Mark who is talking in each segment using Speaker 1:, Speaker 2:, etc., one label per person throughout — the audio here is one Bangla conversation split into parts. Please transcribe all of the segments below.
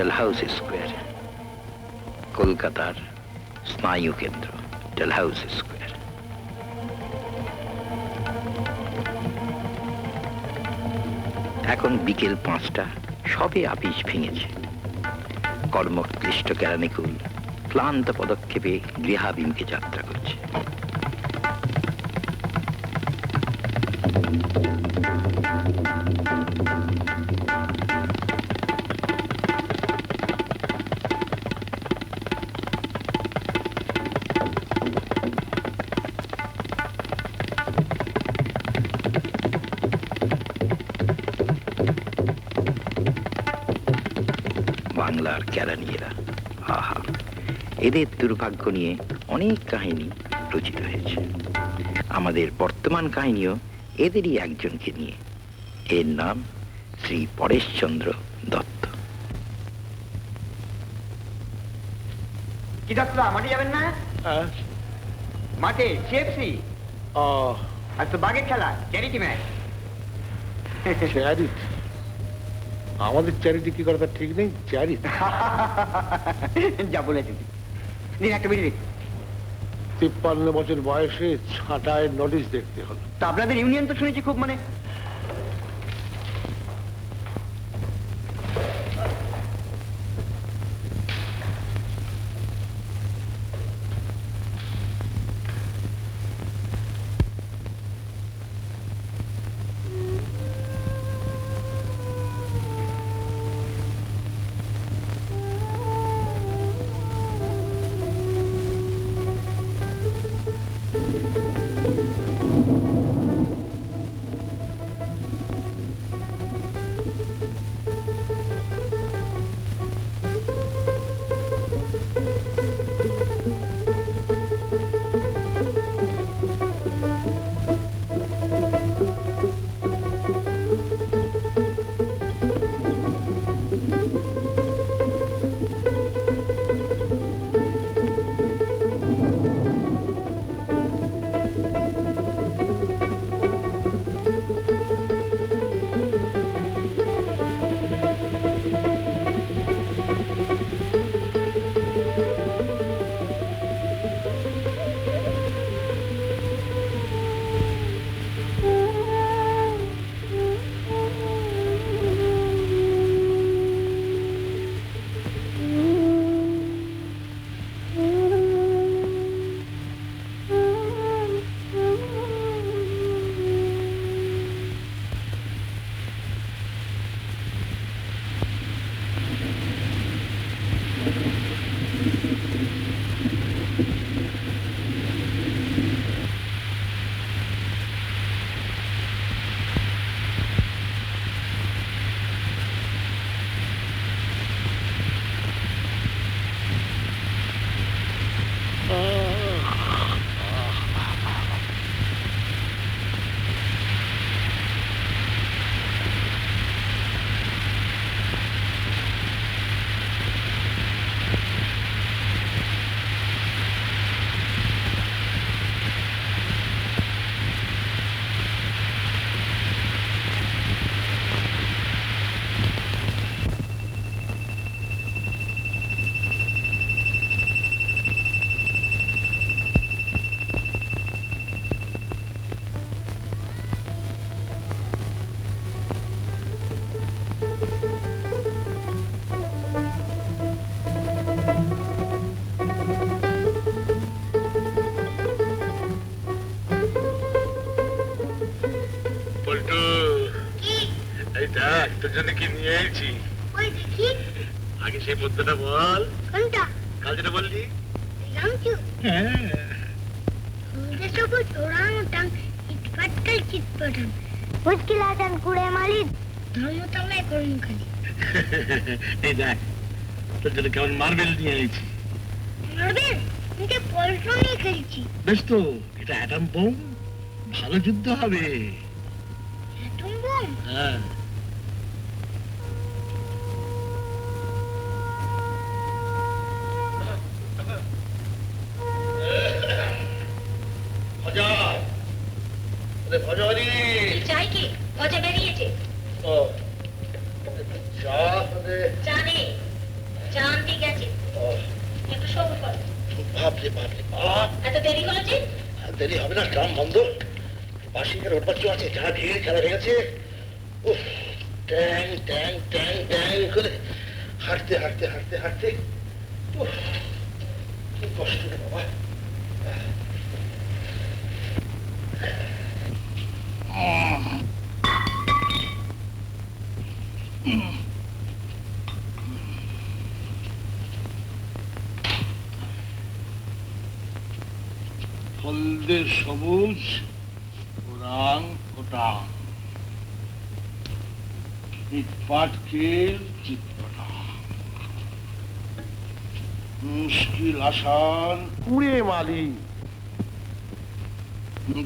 Speaker 1: ডালহাউসি স্কোয়ার, কলকাতার স্নায়ু কেন্দ্র ডালহাউসি স্কোয়ার। এখন বিকেল 5টা, সবে আপিস ভেঙেছে। কর্মক্লিষ্ট কেরানিকুল ক্লান্ত পদক্ষেপে গৃহাভিমুখে যাত্রা করছে। বাংলার কেরানিরা, আহা, এদের দুর্ভাগ্য নিয়ে অনেক কাহিনী রচিত হয়েছে। আমাদের বর্তমান কাহিনীও এদেরই একজনকে নিয়ে। এর নাম শ্রী পরেশচন্দ্র দত্ত।
Speaker 2: কি দত্ত, মাঠে যাবেন না? মাঠে সিএফসি আর তো বাগের খেলা, চ্যারিটি ম্যাচ।
Speaker 3: চ্যারিটি? আমাদের চ্যারিটি কি করে তার ঠিক নেই। চ্যারিটি
Speaker 2: যা বলেছেন। দিন একটা বিড়ি।
Speaker 3: 53 বছর বয়সে ছাঁটায় নোটিশ দেখতে হলো।
Speaker 2: তা আপনাদের ইউনিয়ন তো শুনেছি খুব মানে।
Speaker 3: তোর জন্য কি নিয়ে এসেছি আগে সেই পদ্মটা বল।
Speaker 4: কোনটা?
Speaker 3: কাল যেটা বললি।
Speaker 4: রামচু?
Speaker 3: হ্যাঁ।
Speaker 4: সবুজ ওরাংউটাং চিটপাটকাল চিটপাটাং মুশকিলাতান কুড়ে মালিক ধর্মতলায় করুন খালি।
Speaker 3: এই দেখ তোর জন্য কেমন মার্বেল নিয়ে এসেছি।
Speaker 4: মার্বেল? এটা পল্টন নিয়ে খেলছি।
Speaker 3: বেশ তো, এটা অ্যাটম বোম, ভালো যুদ্ধ হবে।
Speaker 4: Atom bomb?
Speaker 3: হ্যাঁ।
Speaker 4: চাই কি? মজা বেরিয়েছে।
Speaker 3: চা নেই? বাপরে বাপরে বাপ,
Speaker 5: এত দেরি করেছি?
Speaker 3: আর দেরি হবে না, ট্রাম বন্ধ, বাসিকার ওর বাচ্চা আছে, যা ভিড়, খেলা ভেঙেছে। উফ, ট্যাং ট্যাং ট্যাং ট্যাং করে হাঁটতে হাঁটতে হাঁটতে হাঁটতে, উফ, কি কষ্ট রে বাবা। হলদে সবুজ, ওরাং ওটাং, পাটকের চিত্রটা, মুশকিল আসান কুড়ে মালি,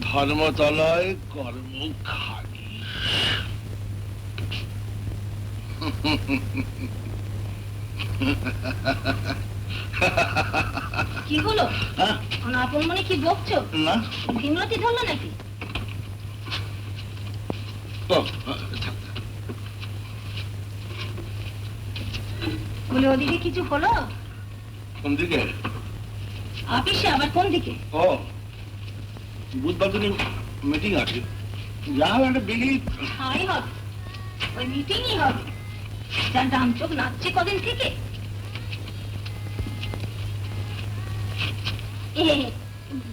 Speaker 3: ধর্মতলায় কর্ম খালি।
Speaker 5: কি হলো? আপন মনে কি বকছো?
Speaker 3: না
Speaker 5: ভীমরতি ধরলো নাকি? বলে ওদিকে কিছু হলো?
Speaker 3: কোন দিকে?
Speaker 5: অফিসে আবার কোন দিকে?
Speaker 3: ও, বুধবার দিনে মিটিং আছে, যাও একটা বেরিয়ে।
Speaker 5: হাই হবে, ওই মিটিংই হবে। যা ডাম চোখ নাচছে কদিন থেকে।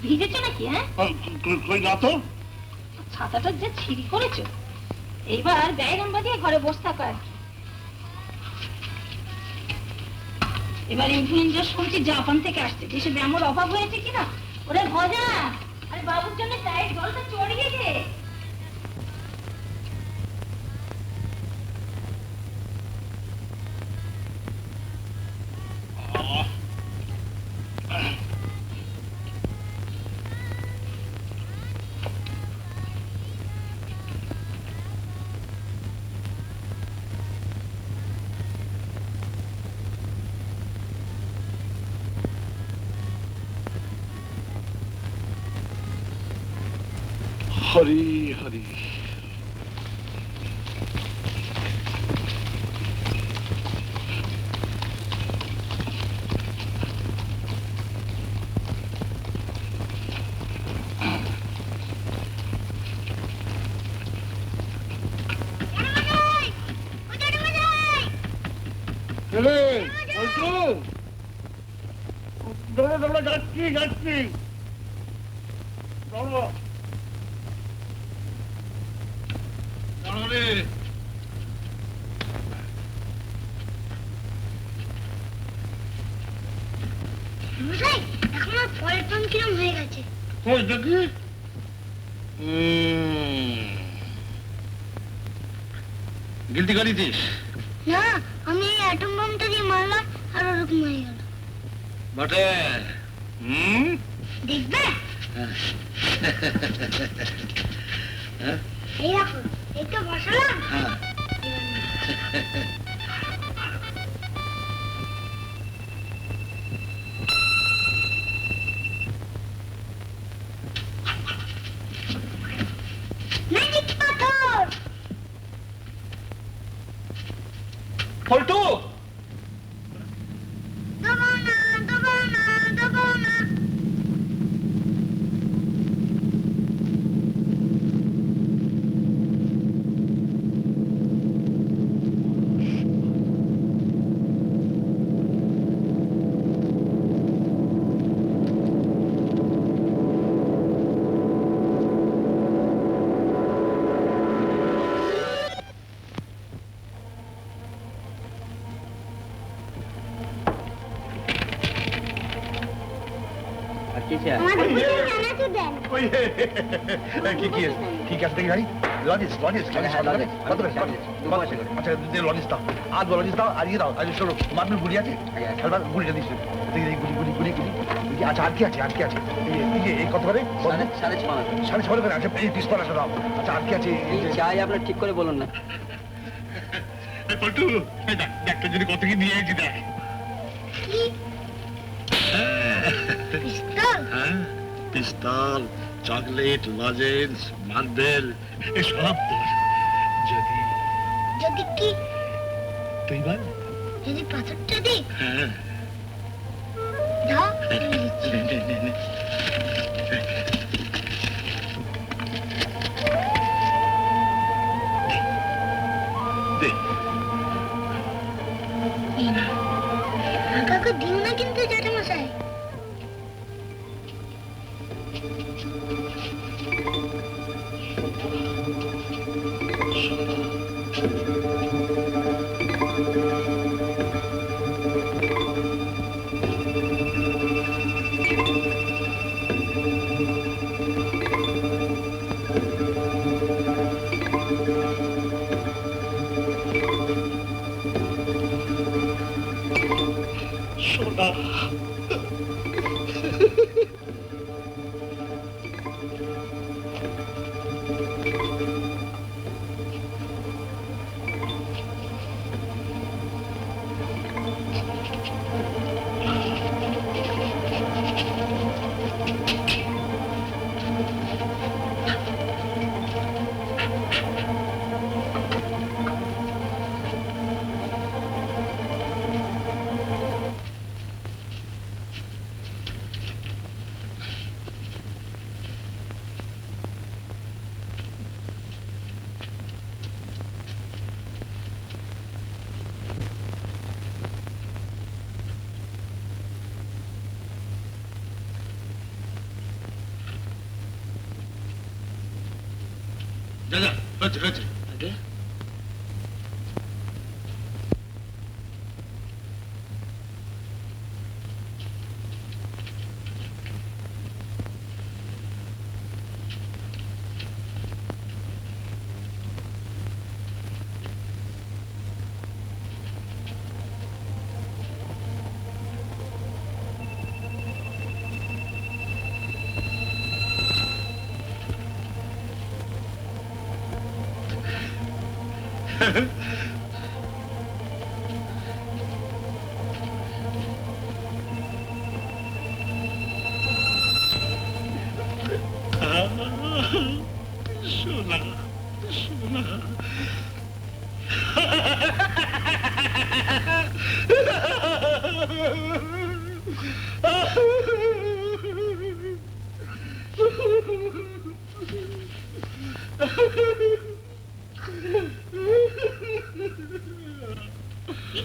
Speaker 5: ভিজেছো নাকি? হ্যাঁ,
Speaker 3: কই না তো,
Speaker 5: ছাতাটা যে ছিঁড়ি করেছো। এইবার ব্যাগন বাঁধিয়ে ঘরে বসে থাকো আর কি। এবার ইনফ্লুয়েঞ্জা শুনছি জাপান থেকে আসছে, দেশে ব্যামোর অভাব হয়েছে কিনা। ওরে ভজা, আরে বাবুর জন্য চায়ের জলটা চড়িয়ে দে।
Speaker 3: হরি হরি। যাচ্ছি যাচ্ছি,
Speaker 4: মশাই, এখন আর পল্টন কিরম হয়ে গেছে?
Speaker 3: ওই দেখি। গিলতি করেছিস?
Speaker 4: না, আমি এই অ্যাটম বোমটা দিয়ে মারলাম আর ওরকম হয়ে গেল।
Speaker 3: বটে।
Speaker 4: দেখবে? এই রাখো, এটা বসালাম। ম্যাজিক পাথর।
Speaker 3: পল্টু,
Speaker 4: দবাও না, দবাও না, দবাও না। আমাদের কিছু জানাতে দেন।
Speaker 3: কি কি ঠিক আছে দেখি ভাই। লজিস লজিস কত আচ্ছা, লজিস দাও, আর লজিস দাও, আর ইয়ে দাও, আর শোনো মারপিল গুড়ি আছে, খেলবার গুড়িটা দিস, গুড়ি গুড়ি গুড়ি গুড়ি। আচ্ছা, আর কি আছে, আর কি আছে? এই কত করে? 6.5 করে। আচ্ছা, এই পিস্তল আছে দাও। আচ্ছা, আর কি আছে?
Speaker 6: চাই আপনার ঠিক করে বলুন না।
Speaker 3: পল্টু, একটা যদি কত কি নিয়ে আইছি দেখ।
Speaker 4: কি? পিস্তল?
Speaker 3: পিস্তল, চকলেট, লজেন্স, মার্বেল, এসব তোর। যদি
Speaker 4: যদি কি?
Speaker 3: তুই বল।
Speaker 4: যদি পাথরটা দিই?
Speaker 3: হ্যাঁ,
Speaker 4: দাও আমি দিচ্ছি। এই নাও। কাকাকে দিও না কিন্তু জ্যাঠামশাই।
Speaker 3: যা যা হচ্ছে হচ্ছে
Speaker 6: আগে
Speaker 3: সোনা সোনা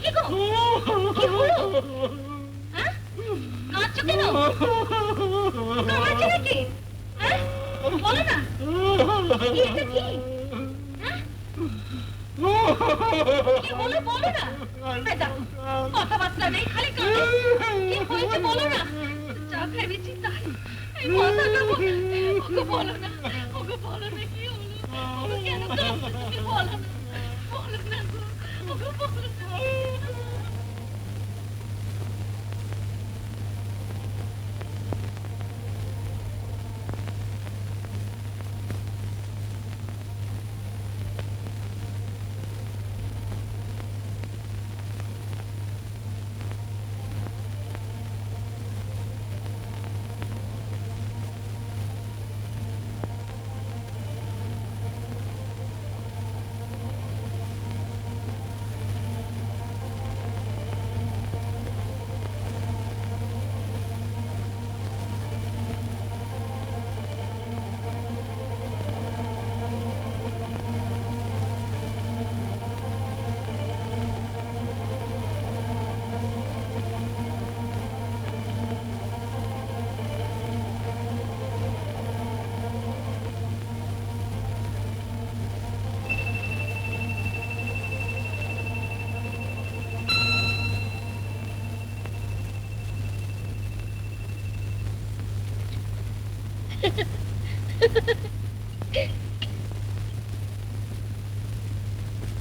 Speaker 5: কি গো? কি হলো? হ্যাঁ? কাঁদছো কেন? কাঁদছো নাকি? হ্যাঁ? বলো না। কি এটা কি? হ্যাঁ? কি হলো বলো না। এই দেখো, কথাবার্তা নেই, খালি কাঁদো। কি হয়েছে বলো না। যা ভেবেছি তাই। এই কথাটা ওকে বলো না। ওকে বলো না কি হলো। ওকে কেন কাঁদছো তুমি বলো না। বলো না গো। ওকে বলো না।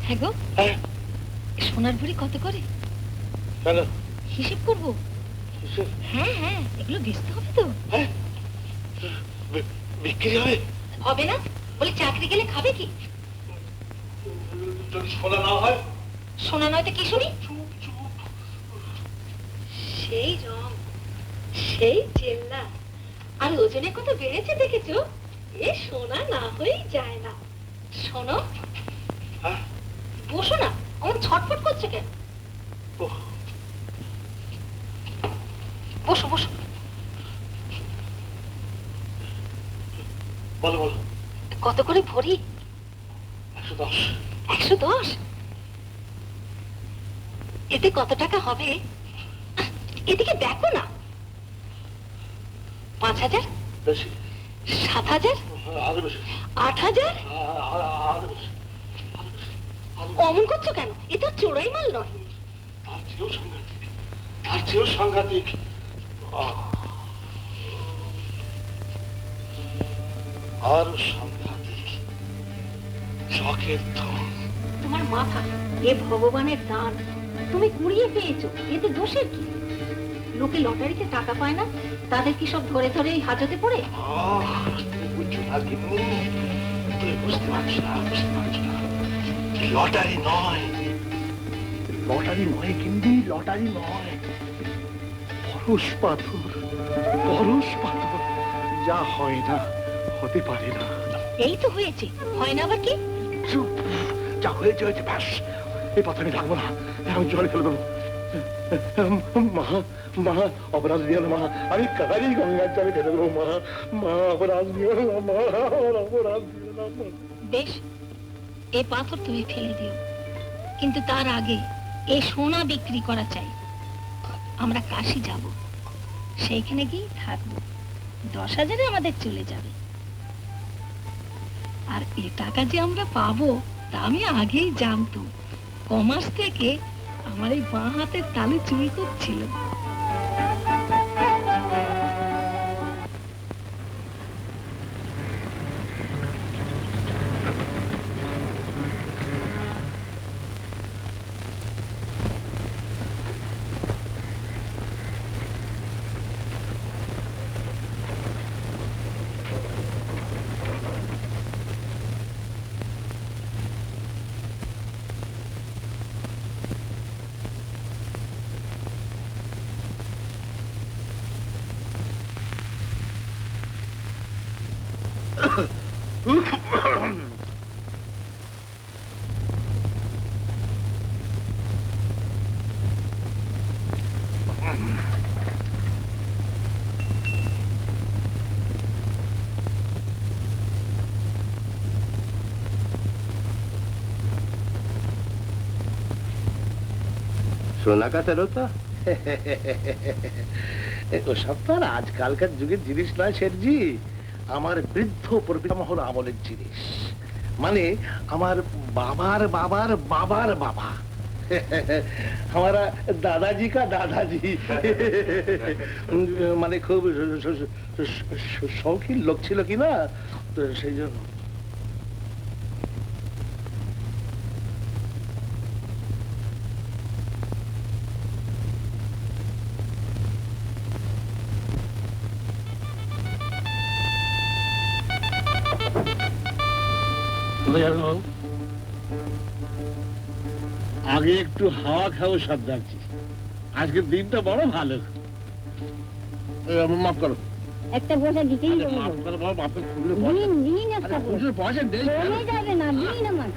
Speaker 5: হ্যাঁ গো, সোনার ভরি কত করে?
Speaker 3: কেন
Speaker 5: হিসেব করবো। হ্যাঁ হ্যাঁ, এগুলো বেচতে হবে তো।
Speaker 3: বিক্রি হবে?
Speaker 5: হবে না? বলে চাকরি গেলে খাবে কি?
Speaker 3: যদি সোনা না হয়?
Speaker 5: সোনা নয় তো কি শুনি? সেই রং, সেই চেল্লা, আর ওজনে কত বেড়েছে দেখেছো? এ সোনা না হয়েই যায় না। শোনো, বসো না, আমার ছটফট করছে কেন? বসো বসো।
Speaker 3: বলো বলো।
Speaker 5: কত করে ভরি?
Speaker 3: 110।
Speaker 5: 110? এতে কত টাকা হবে? এদিকে দেখো না। 5000?
Speaker 3: বেশি।
Speaker 5: 7000?
Speaker 3: আরো বেশি।
Speaker 5: 8000?
Speaker 3: আরো বেশি।
Speaker 5: অমন করছো কেন? এ তো চোরাই মাল নয়।
Speaker 3: তার চেয়েও সাংঘাতিক। তার চেয়েও সাংঘাতিক। আরো সাংঘাতিক। শখের ধন।
Speaker 5: তোমার মাথা এ ভগবানের দান, তুমি কুড়িয়ে পেয়েছো, এতে দোষের কি? লোকে লটারিতে টাকা পায় না, তাদের কি সব ধরে ধরে এই হাজতে পড়ে?
Speaker 3: তুমি বুঝছো না গিন্নি, তুমি বুঝতে পারছো না, বুঝতে পারছো না। লটারি নয়, লটারি নয় গিন্নি, লটারি নয়। পরশ পাথর, পরশ পাথর। যা হয় না, হতে পারে না।
Speaker 5: এই তো হয়েছে, হয় না আবার কি?
Speaker 3: চুপ, যা হয়েছে হয়েছে, ব্যাস। এই পাথর আমি রাখবো না, এখন জলে ফেলে দেবো। মা, মা, অপরাধ দিও না মা, আমি কাকারি গঙ্গার জলে ফেলে দেবো মা। মা, অপরাধ দিও না মা, অপরাধ দিও না মা।
Speaker 5: বেশ, এ পাথর তুমি ফেলে দিও, কিন্তু তার আগে এই সোনা বিক্রি করা চাই। আমরা কাশি যাব, সেইখানে গিয়ে থাকবো। 10,000-এ আমাদের চলে যাবে। আর এ টাকা যে আমরা পাবো তা আমি আগেই জানতাম। কমাস থেকে আমার এই বাঁ হাতের তালু চুরি করছিল।
Speaker 3: সোনা কাটারো তো ওসব তো আর আজকালকার যুগের জিনিস নয় শেঠজি। আমার বৃদ্ধ প্রপিতামহর আমলের জিনিস, মানে আমার বাবার বাবার বাবার বাবা, हमारा दादाजी का दादाजी মানে খুব শৌখিন লোক ছিল কি না, তো সেই জন্য। আগে একটু হাওয়া খাও সর্দারজি, আজকের দিনটা বড় ভালো। মাফ করো,
Speaker 4: একটা পয়সা দিতেই হবে।
Speaker 3: মাফ করো বাবা, মাফ করে খুললে
Speaker 4: দিন দিন একটা
Speaker 3: পয়সা দেই
Speaker 4: চলে যাবে না, দিন আমার।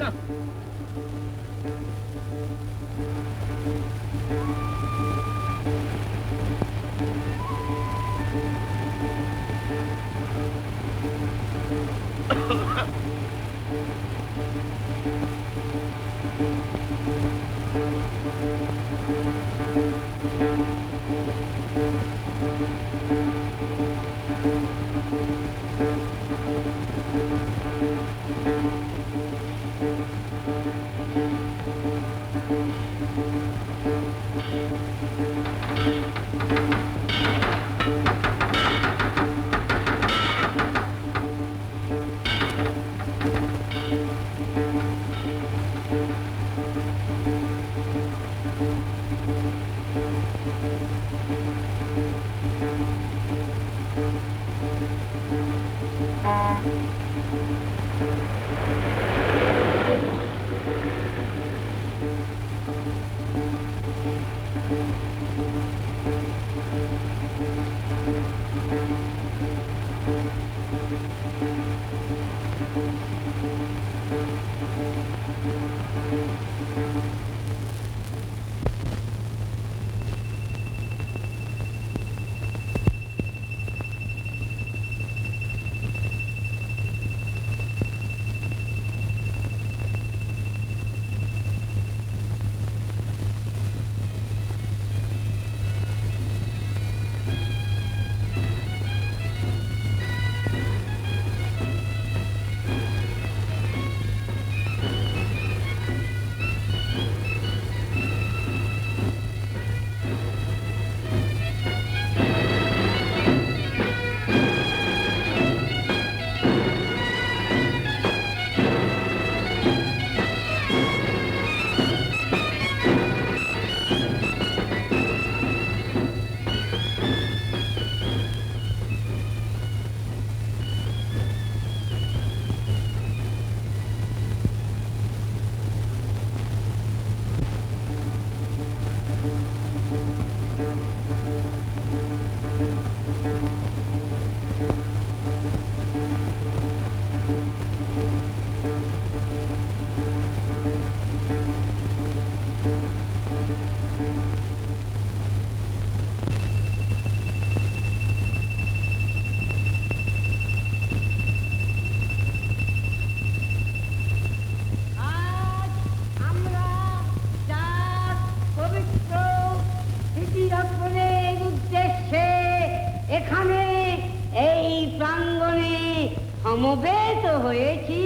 Speaker 7: সমবেত হয়েছি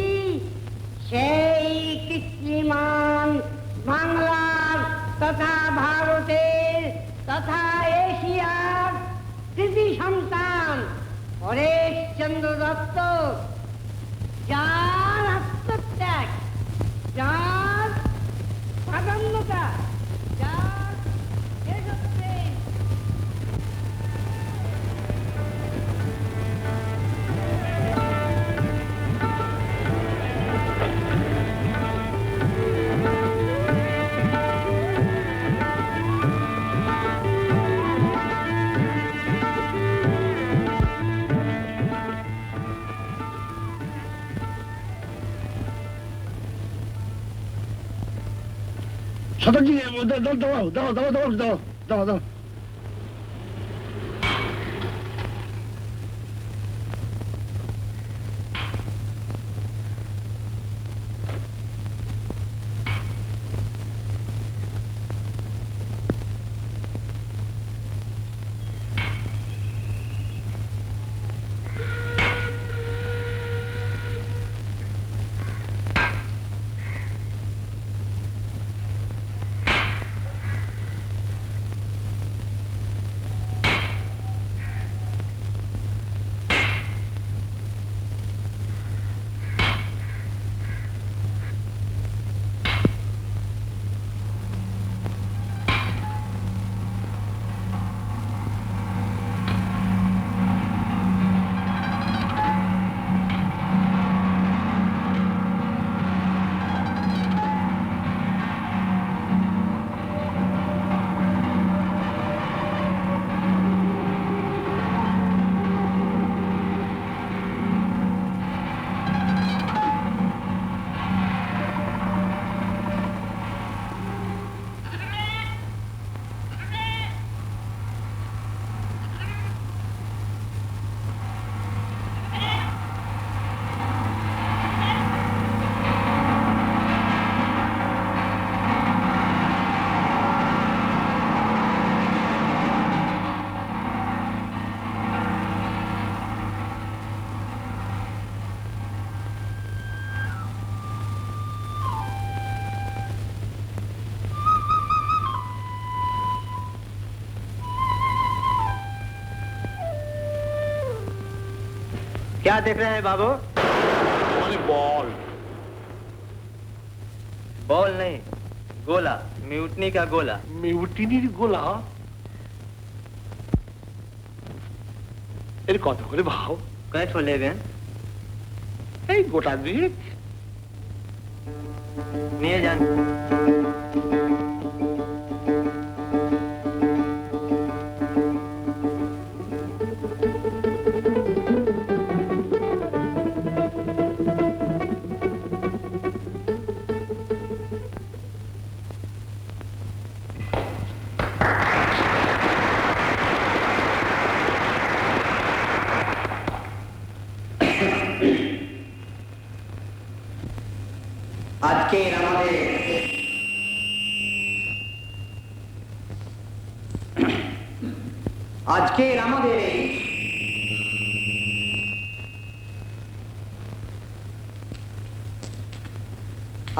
Speaker 7: সেই কৃত্রিমান বাংলার তথা ভারতের তথা এশিয়ার কৃতি সন্তান পরেশচন্দ্র দত্ত, যার আত্মত্যাগ, যার প্রাধান্যতা, যার দেশপ্রেম।
Speaker 3: শতাব্দী দাও দাও দাও দাও দাও দাও দাও দাও।
Speaker 2: क्या देख रहे हैं बाबू?
Speaker 3: বল।
Speaker 2: बॉल नहीं, गोला, म्यूटनी का गोला।
Speaker 3: মিউটিনির গোলা এর কত করে ভাও?
Speaker 2: कई ठो लेबेन?
Speaker 3: এই গোটা দিয়ে
Speaker 2: নিয়ে যান।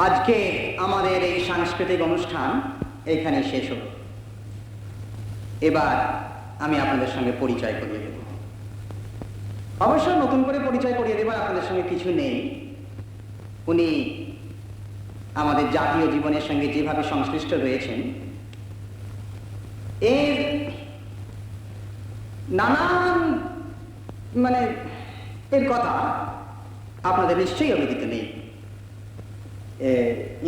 Speaker 6: আজকের আমাদের এই সাংস্কৃতিক অনুষ্ঠান এখানে শেষ হলো। এবার আমি আপনাদের সঙ্গে পরিচয় করিয়ে দেব। অবশ্য নতুন করে পরিচয় করিয়ে দেবার আপনাদের সঙ্গে কিছু নেই। উনি আমাদের জাতীয় জীবনের সঙ্গে যেভাবে সংশ্লিষ্ট রয়েছেন, এর নানান এর কথা আপনাদের নিশ্চয়ই অবগত নেই।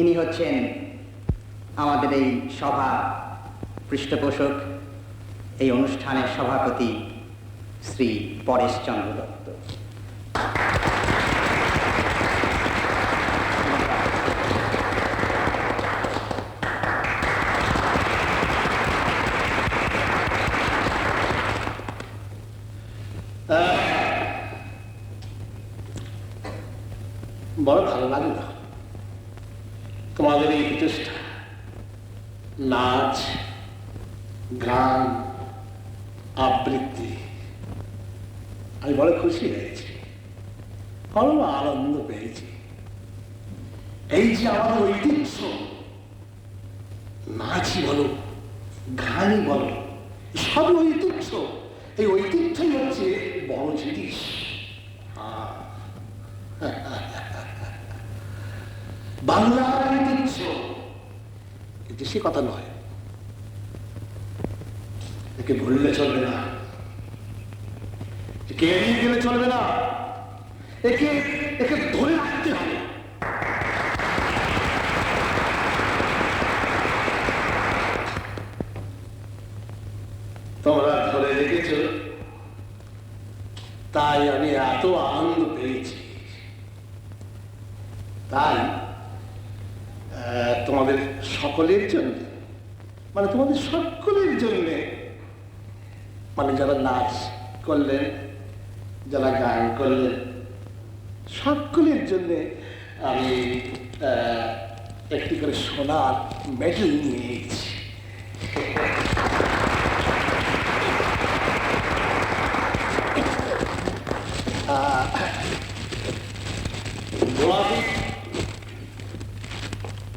Speaker 6: ইনি হচ্ছেন আমাদের এই সভা পৃষ্ঠপোষক, এই অনুষ্ঠানের সভাপতি শ্রী পরেশচন্দ্র দত্ত।
Speaker 8: বড় ভালো লাগলো তোমাদের এই প্রচেষ্টা, নাচ, গান, আবৃত্তি। আমি বড় খুশি হয়েছি। পরম আনন্দ পেয়েছি। এই যে আমাদের ঐতিহ্য, নাচই বলো, গানই বলো, সব ঐতিহ্য। এই ঐতিহ্যই হচ্ছে বড় জিনিস। বাংলার ঐতিহ্য, কিন্তু সে কথা নয়, একে ভুললে চলবে না, একে এড়িয়ে গেলে চলবে না, একে একে ধরে রাখতে হবে। তোমরা ধরে রেখেছ, তাই আমি এত আনন্দ পেয়েছি। তাই তোমাদের সকলের জন্য, মানে তোমাদের সকলের জন্য, মানে যারা নাচ করলেন, যারা গান করলেন, সকলের জন্য আমি একটি করে সোনার মেডেল নিয়ে এসেছি।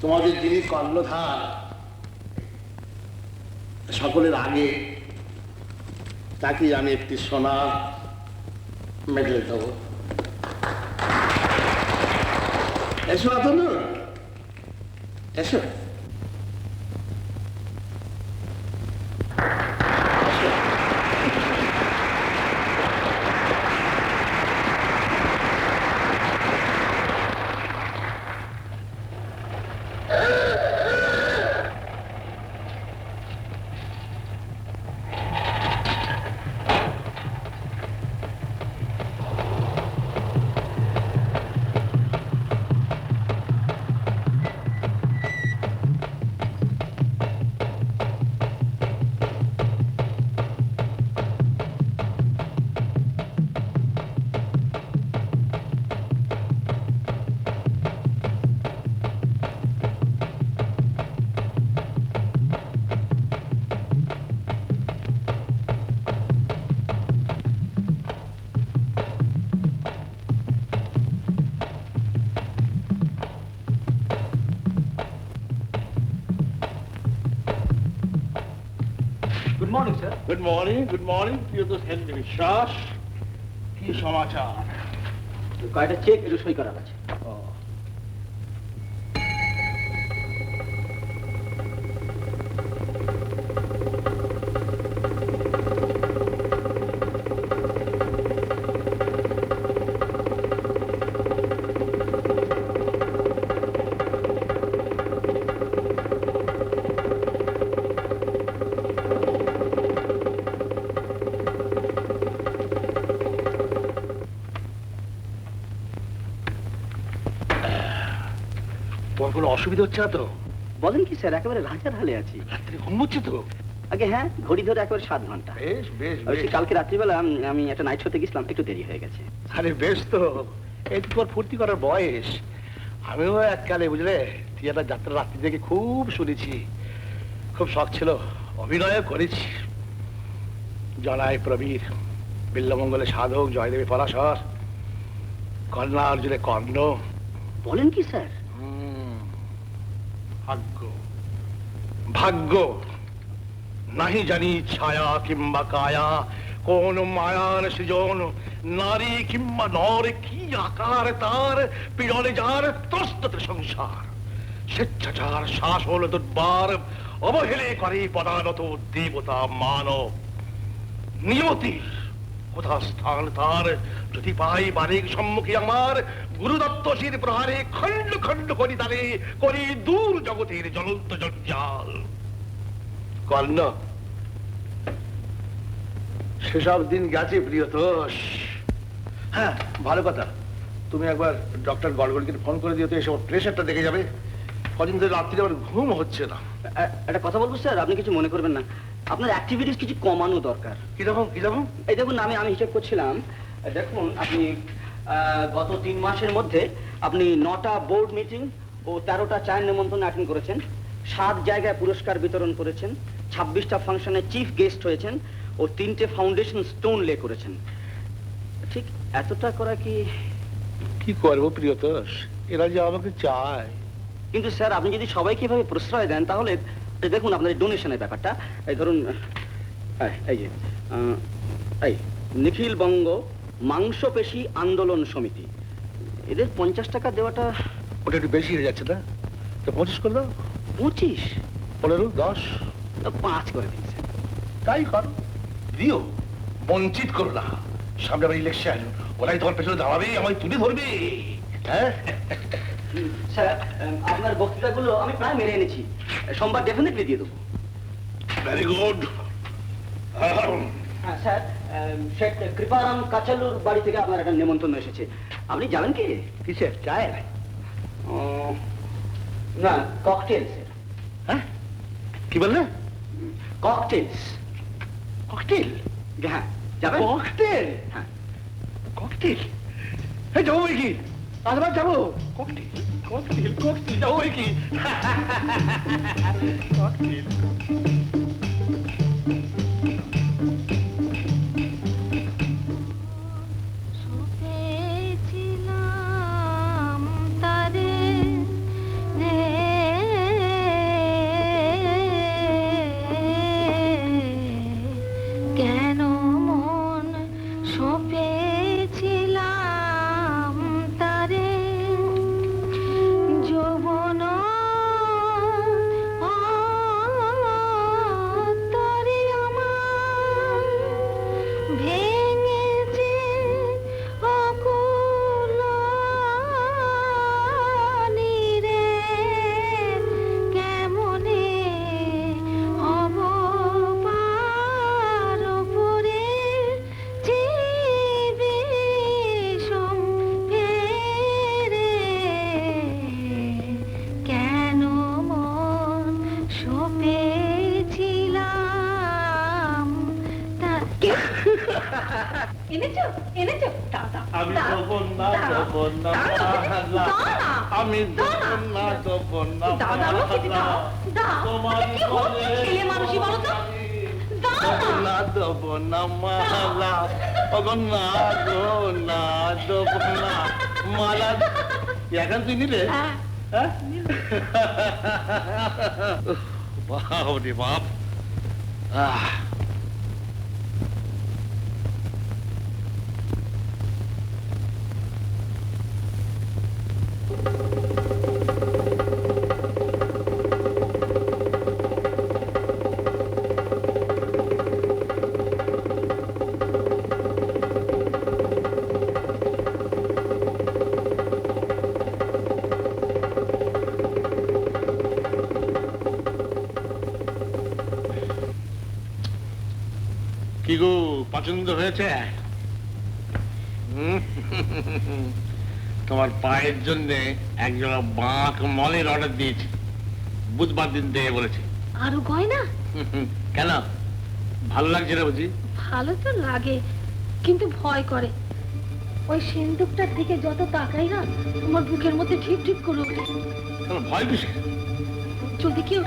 Speaker 8: তোমাদের যিনি কর্ণধার, সকলের আগে তাকে আমি একটি সোনার মেডেল দেব। এসো আতনু, এসো।
Speaker 3: Good morning sir. Good morning Priyatosh Henry বিশ্বাস। কি সমাচার?
Speaker 6: কয়টা চেক একটু সই করার আছে।
Speaker 3: তোমার কোনো অসুবিধা হচ্ছে না তো?
Speaker 6: বলেন কি স্যার, একেবারে রাজার হালে আছি।
Speaker 3: রাত্রে ঘুম হচ্ছে তো?
Speaker 6: আগে হ্যাঁ, ঘড়ি ধরে একেবারে 7 ঘন্টা।
Speaker 3: বেশ বেশ
Speaker 6: অবশ্য কালকে রাত্রিবেলা আমি একটা নাইট শোতে গেছিলাম, একটু দেরি হয়ে গেছে।
Speaker 3: আরে বেশ তো, এই তো তোমার ফুর্তি করার বয়স। আমিও এককালে বুঝলে থিয়েটার যাত্রা রাত্রি থেকে খুব শুনেছি, খুব শখ ছিল, অভিনয় করেছি। জনাই প্রবীর, বিল্লমঙ্গলে সাধক, জয়দেবী পরাশর, কর্ণা অর্জুনে কর্ণ।
Speaker 6: বলেন কি স্যার?
Speaker 3: ভাগ্য ভাগ্য নাহি জানি ছায়া কিংবা কায়া, কোন মায়ার সৃজন, নারী কিংবা নর কি আকার তার, পীড়নে যার ত্রস্ততে সংসার, স্বেচ্ছাচার শাসন দুর্বার, অবহেলে করে পদানত দেবতা মানব। নিয়তি কোথা স্থান তার, যদি পাই বারেক সম্মুখে আমার, গুরুদত্ত শির প্রহারে খণ্ড খণ্ড করি তারে, করি দূর জগতের জ্বলন্ত জঞ্জাল। কর্ণ, সেসব দিন গেছে প্রিয়তোষ। হ্যাঁ, ভালো কথা, তুমি একবার ডক্টর গড়গড়কে ফোন করে দিও তো, এসব প্রেশারটা দেখে যাবে। কদিন ধরে রাত্রিরে আমার ঘুম হচ্ছে না।
Speaker 6: একটা কথা বলবো স্যার, আপনি কিছু মনে করবেন না, আপনার অ্যাক্টিভিটিস কিছু কমানো দরকার।
Speaker 3: কিরকম কিরকম?
Speaker 6: এই দেখুন, আমি হিসেব করছিলাম, দেখুন আপনি গত 3 মাসের মধ্যে আপনি 9টা বোর্ড মিটিং ও 13টা চায়ের নিমন্ত্রণ অ্যাটেন্ড করেছেন, 7 জায়গায় পুরস্কার বিতরণ করেছেন, 26টা ফাংশনে চিফ গেস্ট হয়েছেন ও 3টে ফাউন্ডেশন স্টোন লে করেছেন। ঠিক এতটা করা কি
Speaker 3: কি করবো প্রিয়তোষ, এরা যে আমাকে চায়।
Speaker 6: কিন্তু স্যার আপনি যদি সবাইকে এভাবে প্রশ্রয় দেন তাহলে দেখুন আপনার ডোনেশনের ব্যাপারটা, এই ধরুন এই যে এই নিখিল বঙ্গ মাংসপেশী আন্দোলন সমিতি, এদের 50 টাকা দেওয়াটা
Speaker 3: ওটা একটু বেশি হয়ে যাচ্ছে না? তো 25 করে দাও।
Speaker 6: 25,
Speaker 3: 15, 10
Speaker 6: 5 করে দিন স্যার।
Speaker 3: তাই করো, দিও, বঞ্চিত করো না। সামনে আবার ইলেকশন, ওরাই তোমার পেছনে দাঁড়াবে, আমায় তুলে ধরবে। হ্যাঁ
Speaker 6: স্যার আপনার বক্তৃতাগুলো আমি প্রায় মেরে এনেছি, সোমবার ডেফিনেটলি দিয়ে দেবো।
Speaker 3: Very good.
Speaker 6: হ্যাঁ স্যার, শেখ কৃপারাম কাচালুর বাড়ি থেকে আপনার একটা নেমন্তন্ন এসেছে, আপনি যাবেন কি?
Speaker 3: কিসের, চায়ের?
Speaker 6: না, ককটেল স্যার।
Speaker 3: হ্যাঁ কি বললে?
Speaker 6: ককটেলস।
Speaker 3: ককটেল?
Speaker 6: হ্যাঁ যাবেন?
Speaker 3: ককটেল?
Speaker 6: হ্যাঁ।
Speaker 3: ককটেল? এই যাবো কি? আজবার যাবো। ককটেল, ককটেল, ককটেল, যাবো কি? ককটেল।
Speaker 5: শুভেছিলাম তারে রে, কেন মন সপেছিলাম তারে, যৌবন তরে আমার ভেঙেছে অকুল নীরে, কেমনে হব পার উপরে জীবেশম ফেরে, কেন মন সপেছিলাম তা এনেছো এনেছো দাদা
Speaker 3: আমি দেবো না, দেবো না, আমি দেবো না, দেবো না,
Speaker 5: দাদা
Speaker 3: তোমারই
Speaker 5: কি হচ্ছে ছেলে মানুষই বলো তো,
Speaker 3: দেবো না, দেবো না, মালা, ওগো না গো, না দেবো না, মালা। এখন তুই নিলে?
Speaker 5: হ্যাঁ
Speaker 3: হ্যাঁ? বাপ রে বাপ। কি গো, পছন্দ হয়েছে? তোমার পায়ের জন্য একজোড়া বাঁক মলের অর্ডার দিয়েছি, বুধবার দিন দেবে বলেছে।
Speaker 5: আরো গয়না?
Speaker 3: কেন, ভালো লাগছে না বুঝি?
Speaker 5: ভালো তো লাগে কিন্তু ভয় করে, ওই সিন্দুকটার দিকে যত তাকাই না তোমার বুকের মধ্যে ঠিক ঠিক করে ওঠে।
Speaker 3: তোমার ভয় কিসে?
Speaker 5: যদি কেউ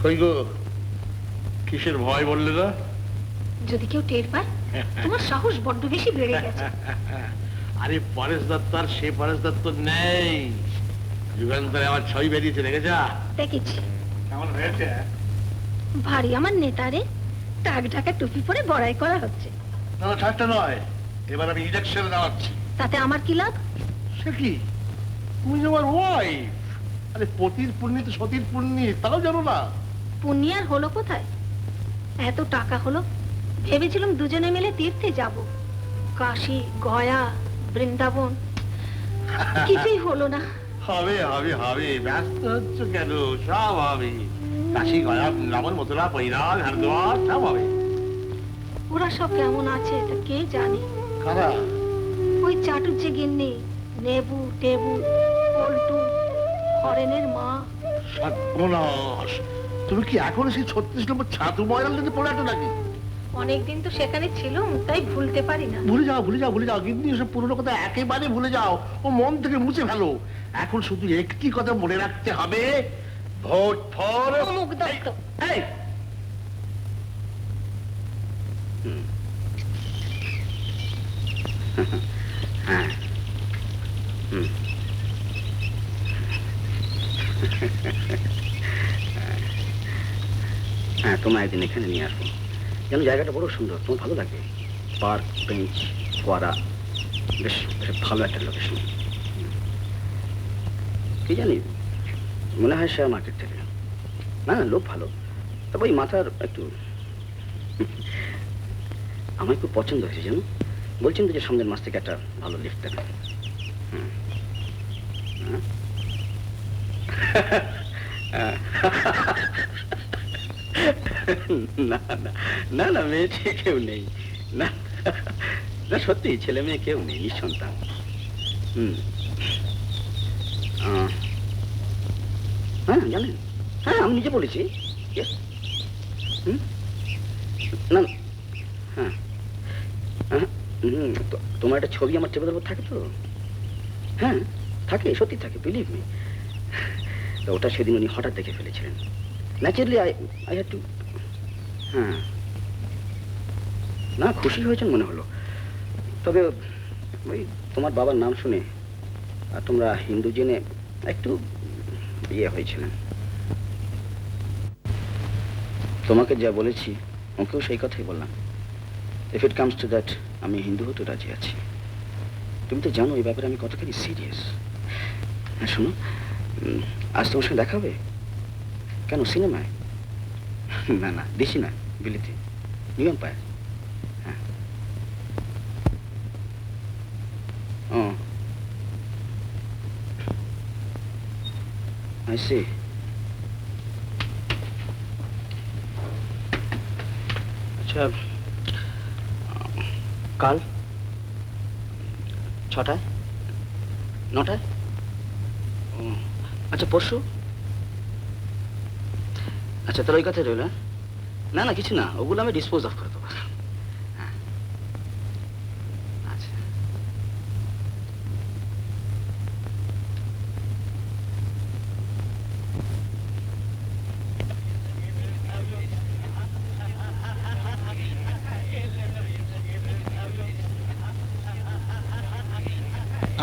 Speaker 3: কই গো, কিসের ভয় বললে না?
Speaker 5: যদি কেউ টের পায় তোমার সাহস বড্ড বেশি বেড়ে গেছে।
Speaker 3: আরে পরেশ দত্ত আর সে পরেশ দত্ত নেই, যুগান্তরে আমার ছবি বেরিয়েছে, দেখেছা?
Speaker 5: দেখেছি।
Speaker 3: কেমন হয়েছে?
Speaker 5: ভারী আমার নেতারে টাক ঢাকা টুপি পরে বড়াই করা হচ্ছে।
Speaker 3: না ঠাট্টা নয়, এবার আমি ইলেকশনে দাঁড়াচ্ছি।
Speaker 5: তাতে আমার কি লাভ?
Speaker 3: সে কি, তুমি যে আমার ওয়াইফ। আরে পতির পুণ্যি তো সতীর পুণ্যি, তাও জানো না?
Speaker 5: পুণ্যার হলো কোথায়? এত টাকা হলো, ভেবেছিলাম দুজনে মিলে তীর্থে যাব, কাশী, গয়া, বৃন্দাবন, কিছুই হলো না।
Speaker 3: হবে হবে হবে, ব্যস্ত হচ্ছ কেন? সব হবে। কাশি, গয়া, বৃন্দাবন, মথুরা, পৈরাগ, হরিদ্বার সব হবে।
Speaker 5: ওরা সব কেমন আছে তা কে জানে।
Speaker 3: কারা?
Speaker 5: ওই চাটুর যে গিন্নি, নেবু টেবু, পল্টু, হরেনের মা।
Speaker 3: সর্বনাশ, তুমি কি এখনো সেই 36 নম্বর ছাতু ময়রালটাতে পড়ে আছো নাকি?
Speaker 5: অনেকদিন তো সেখানে ছিল, তাই ভুলতে পারি না।
Speaker 3: ভুলে যাও ভুলে যাও ভুলে যাও, কিন্তু এসব পুরোনো কথা একেবারে ভুলে যাও, ও মন থেকে মুছে ফেলো। এখন শুধু একটি কথা মনে রাখতে হবে, ভোট ফর
Speaker 5: অমুক দত্ত।
Speaker 6: এই হ্যাঁ হ্যাঁ, তোমার একদিন এখানে নিয়ে আসবো। যেন জায়গাটা বড় সুন্দর, তোমার ভালো লাগবে। পার্ক, বেঞ্চ, ফোয়ারা, বেশ বেশ ভালো একটা লোকেশন। কি জানি, মনে হয় শেয়ার মার্কেট থেকে। না না, লোক ভালো, তবে ওই মাথার একটু আমার খুব পছন্দ হয়েছে জানো। বলছেন তো যে সামনের মাস থেকে একটা ভালো লিফট দেবে। না না না না, মেয়ে কেউ নেই। না না, সত্যি ছেলে মেয়ে কেউ নেই, নিঃসন্তান। হ্যাঁ জানেন, হ্যাঁ আমি নিজে বলেছি। না হ্যাঁ হ্যাঁ, তোমার একটা ছবি আমার টেবিলের উপর থাকে তো? হ্যাঁ থাকে, সত্যি থাকে, বিলিভ মি। তো ওটা সেদিন উনি হঠাৎ দেখে ফেলেছিলেন। Naturally I had to. হ্যাঁ না, খুশি হয়েছেন মনে হলো। তবে ওই তোমার বাবার নাম শুনে আর তোমরা হিন্দু জেনে একটু ইয়ে হয়েছিলেন। তোমাকে যা বলেছি ওকেও সেই কথাই বললাম। If it comes to that, আমি হিন্দু হতে রাজি আছি। তুমি তো জানো এই ব্যাপারে আমি কতখানি সিরিয়াস। হ্যাঁ শোনো, আজ তোমার সঙ্গে দেখা হবে। কেন, সিনেমায়? না না, দেশি না, বিলিতি, নিউ এম্পায়ার। হ্যাঁ ও আই সি। আচ্ছা, কাল 6টায়, 9টায়? ও আচ্ছা, পরশু? আচ্ছা তাহলে ওই কথাই রইল। না না, কিছু না, ওগুলো আমি ডিসপোজ অফ করে দেবো। হ্যাঁ আচ্ছা।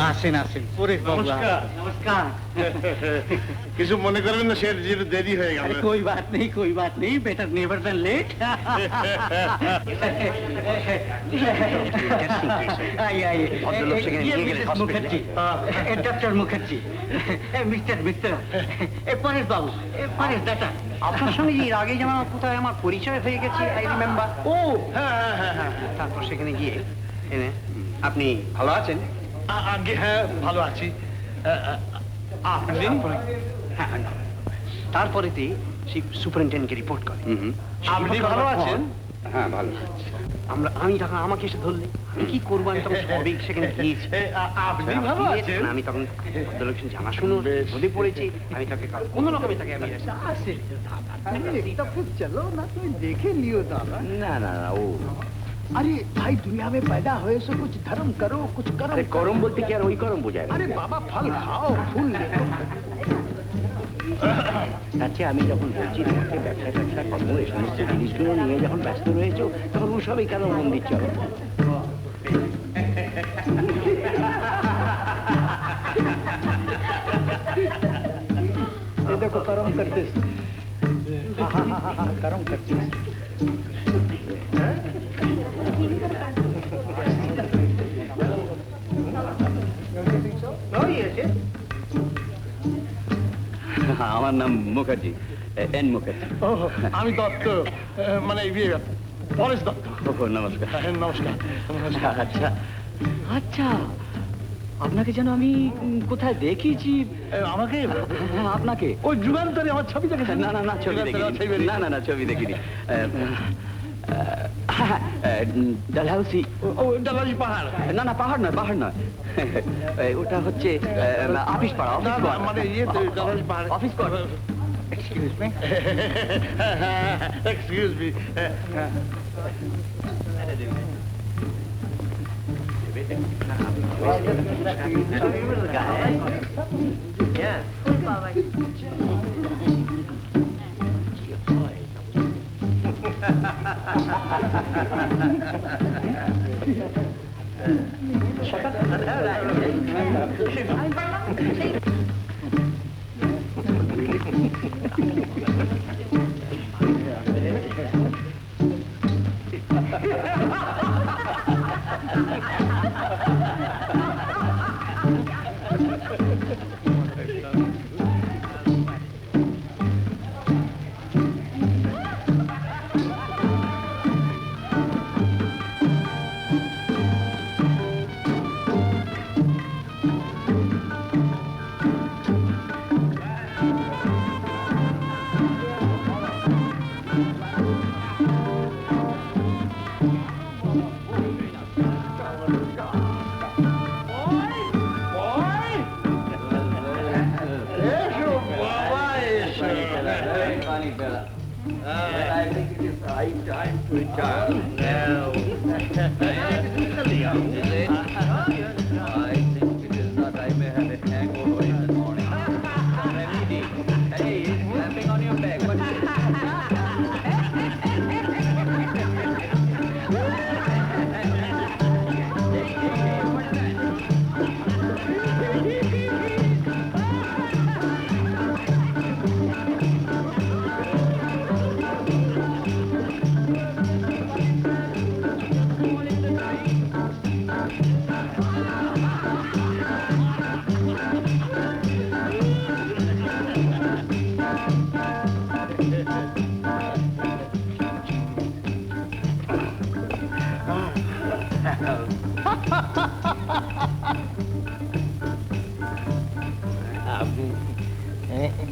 Speaker 2: আসেন আসেন, পরে
Speaker 3: নমস্কার।
Speaker 2: নমস্কার।
Speaker 3: কিছু মনে করবেন না, সে দেরি হয়ে গেল।
Speaker 2: कोई बात नहीं, कोई बात नहीं, बेटर नेवर देन लेट। आइए आइए, ये Mrs Mukherjee, doctor Mukherjee, mister Paresh বাবু, পরেশ দাদা। আপনার সঙ্গে এর আগে যেন কোথায় আমার পরিচয় হয়ে গেছে, আই রিমেম্বার।
Speaker 3: ও হ্যাঁ হ্যাঁ হ্যাঁ হ্যাঁ।
Speaker 2: তারপর সেখানে গিয়ে আপনি ভালো আছেন?
Speaker 3: আগে হ্যাঁ ভালো আছি। আপনি?
Speaker 2: তারপরেতে সুপারিনটেন্ডেন্টকে রিপোর্ট করে।
Speaker 3: আপনি ভালো আছেন?
Speaker 2: হ্যাঁ ভালো। আমি তখন আমাকে এসে ধরলে আমি কি করবো, আমি তখন সবই সেখানে গিয়েছি।
Speaker 3: আপনি ভালো আছেন?
Speaker 2: আমি তখন ভদ্রলোকের জানাশুনো ধরে পড়েছি। আমি তাকে কোনো রকমে তাকে আমি
Speaker 8: चलो ना, कोई देखे लियो दादा।
Speaker 1: না না না, ও
Speaker 8: अरे भाई, दुनिया में पैदा हुए सो कुछ धर्म करो, कुछ करो।
Speaker 1: আরে করম বলতে কি আর ওই করম বোঝায়?
Speaker 8: अरे बाबा, फल खाओ, फूल देखो।
Speaker 1: আচ্ছা, আমি যখন বলছি তোমাকে ব্যবসা কর্ম এই সমস্ত জিনিসগুলো নিয়ে যখন ব্যস্ত রয়েছো, তখন ওসবই কেন মন দিচ্ছ?
Speaker 8: ये देखो कर्म करते, कर्म करते।
Speaker 6: আমার নাম মুখার্জি, এন মুখার্জি।
Speaker 3: আমি দত্ত, মানে পরেশ দত্ত।
Speaker 6: নমস্কার।
Speaker 3: নমস্কার।
Speaker 6: আচ্ছা আচ্ছা, আপনাকে যেন আমি কোথায় দেখিয়েছি।
Speaker 3: আমাকে?
Speaker 6: হ্যাঁ আপনাকে।
Speaker 3: ওই যুগান্তরে আমার ছবি দেখেছেন?
Speaker 6: না না না, ছবি দেখিনি। না না না, ছবি দেখিনি। ডালহাউসি।
Speaker 3: ও ডালহাউসি পাহাড়?
Speaker 6: না না, পাহাড় নয়, পাহাড় নয়, ওটা হচ্ছে অফিস পাড়া। অফিস
Speaker 3: মানে ইয়ে ডালহাউসি পাহাড়,
Speaker 6: office
Speaker 2: Excuse me.
Speaker 3: Excuse me.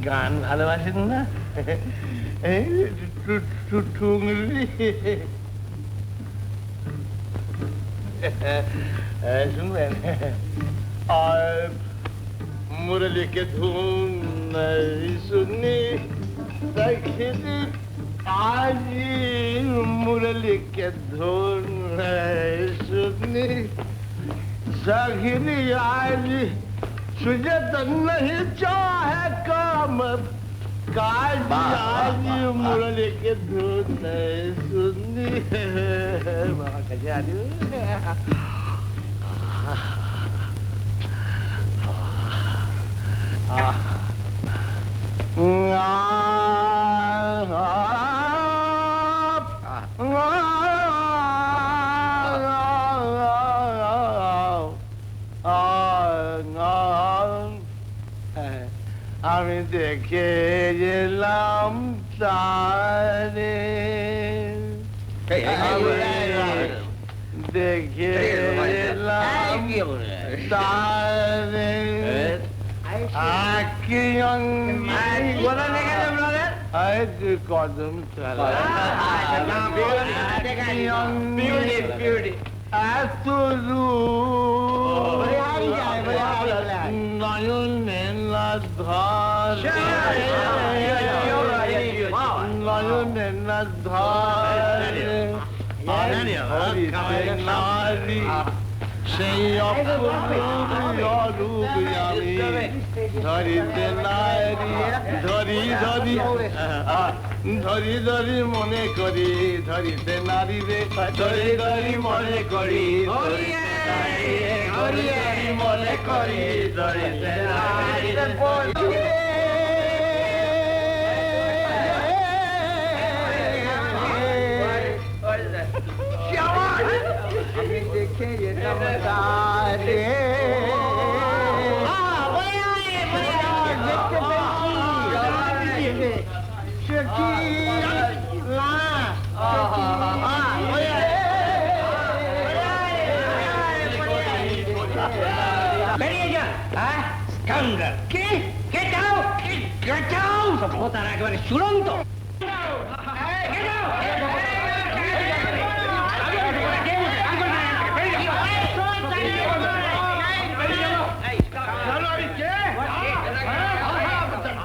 Speaker 3: গান ভালোবাসেন না? টুংলি শুনবেন? আর मुरली के धुन नहीं सुननी सखी आज मुरली के धुन नहीं सुननी सखी आज तुझे तो नहीं चाहे काम काज आज मुरली के धुन नहीं सुननी बाबा कैसे आ रही আমি দেখে গেলাম তারে দেখে গেলাম তারে কদম এত নয়নে না ধরে নয়নে না ধরে নারী সেই অপরূপ আমি ধরিতে নারী ধরি ধরি ধরি ধরি মনে করি ধরিতে নারী রে ধরি ধরি মনে করি ধরি মনে করি ধরিতে নারী আমি দেখে যেতাম তারে
Speaker 2: বেরিয়ে যা স্কাউন্ডার কে গেট আউট গেট আউট সভ্যতার একেবারে চূড়ান্ত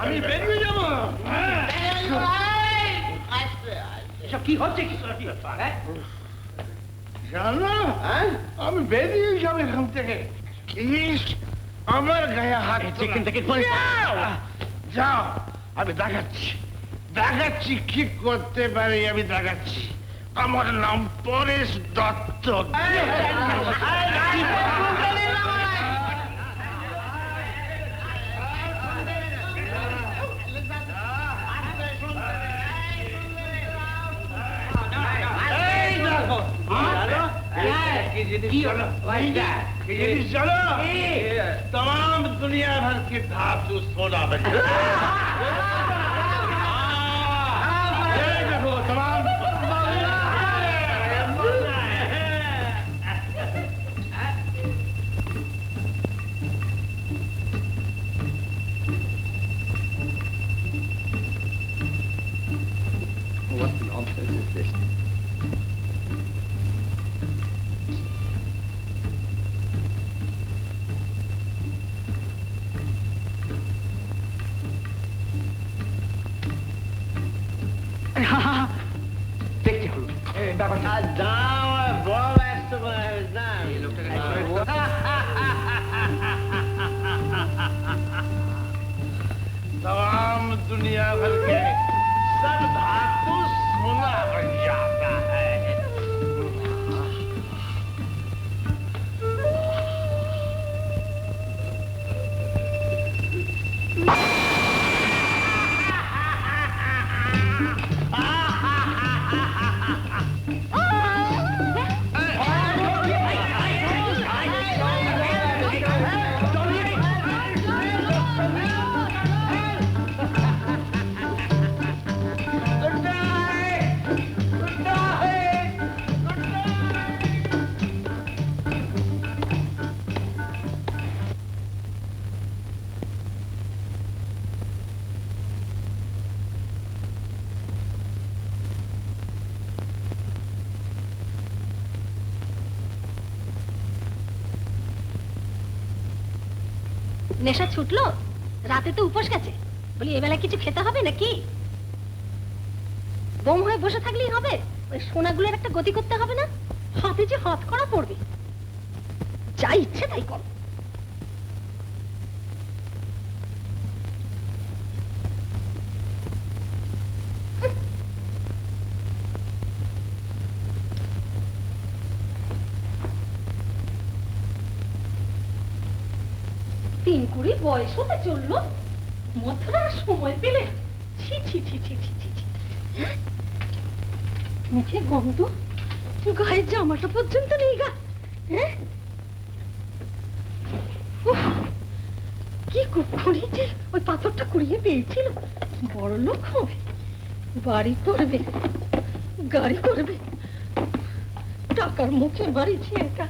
Speaker 2: আমি বেরিয়ে যাবো এসব কি হচ্ছে কি হ্যাঁ
Speaker 3: জানো আমি বেরিয়ে যাবো এখান থেকে ইস, আমার গায়ে হাত
Speaker 2: চিকেন থেকে
Speaker 3: যাও আমি দেখাচ্ছি কি করতে পারি আমি দেখাচ্ছি আমার নাম পরেশ দত্ত चलो तमाम दुनिया भर की धातु सोना बनी देखो तमाम
Speaker 1: What nonsense is this?
Speaker 2: দেখতে হলো ব্যাপারটা
Speaker 3: दाम बड़ा व्यस्त बना तमाम दुनिया भर के सब धातु सोना बन जाता है
Speaker 5: নেশা ছুটলো রাতে তো উপোস গেছে বলি এবেলা কিছু খেতে হবে নাকি বোম হয়ে বসে থাকলেই হবে ওই সোনাগুলোর একটা গতি করতে হবে না হাতে যে হাত করা পড়বে যা ইচ্ছে তাই করো তিন কুড়ি বয়স হতে চললো মথুরার সময় পেলে ছি ছি ছি ছি ছি ছি ছি মুখে গন্ধ গায়ের জামাটা পর্যন্ত নেই গা হ্যাঁ কি কুকুরি যে ওই পাথরটা কুড়িয়ে পেয়েছিল বড় লোক হবে বাড়ি করবে গাড়ি করবে টাকার মুখে মারিছি একা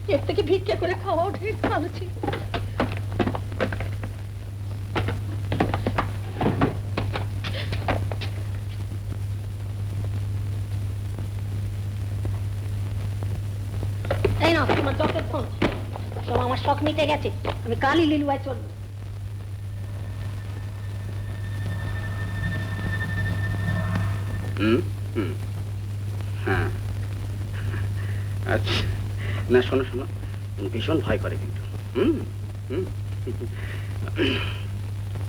Speaker 5: এর থেকে ভিক্ষা করে খাওয়া ঢের ভালো ছিল এই না তোমার চকের ফোন সব আমার শখ মিটে গেছে আমি কালই লিলুয়ায় চলবো
Speaker 1: হ্যাঁ আচ্ছা না শোনো শোনো ভীষণ ভয় করে কিন্তু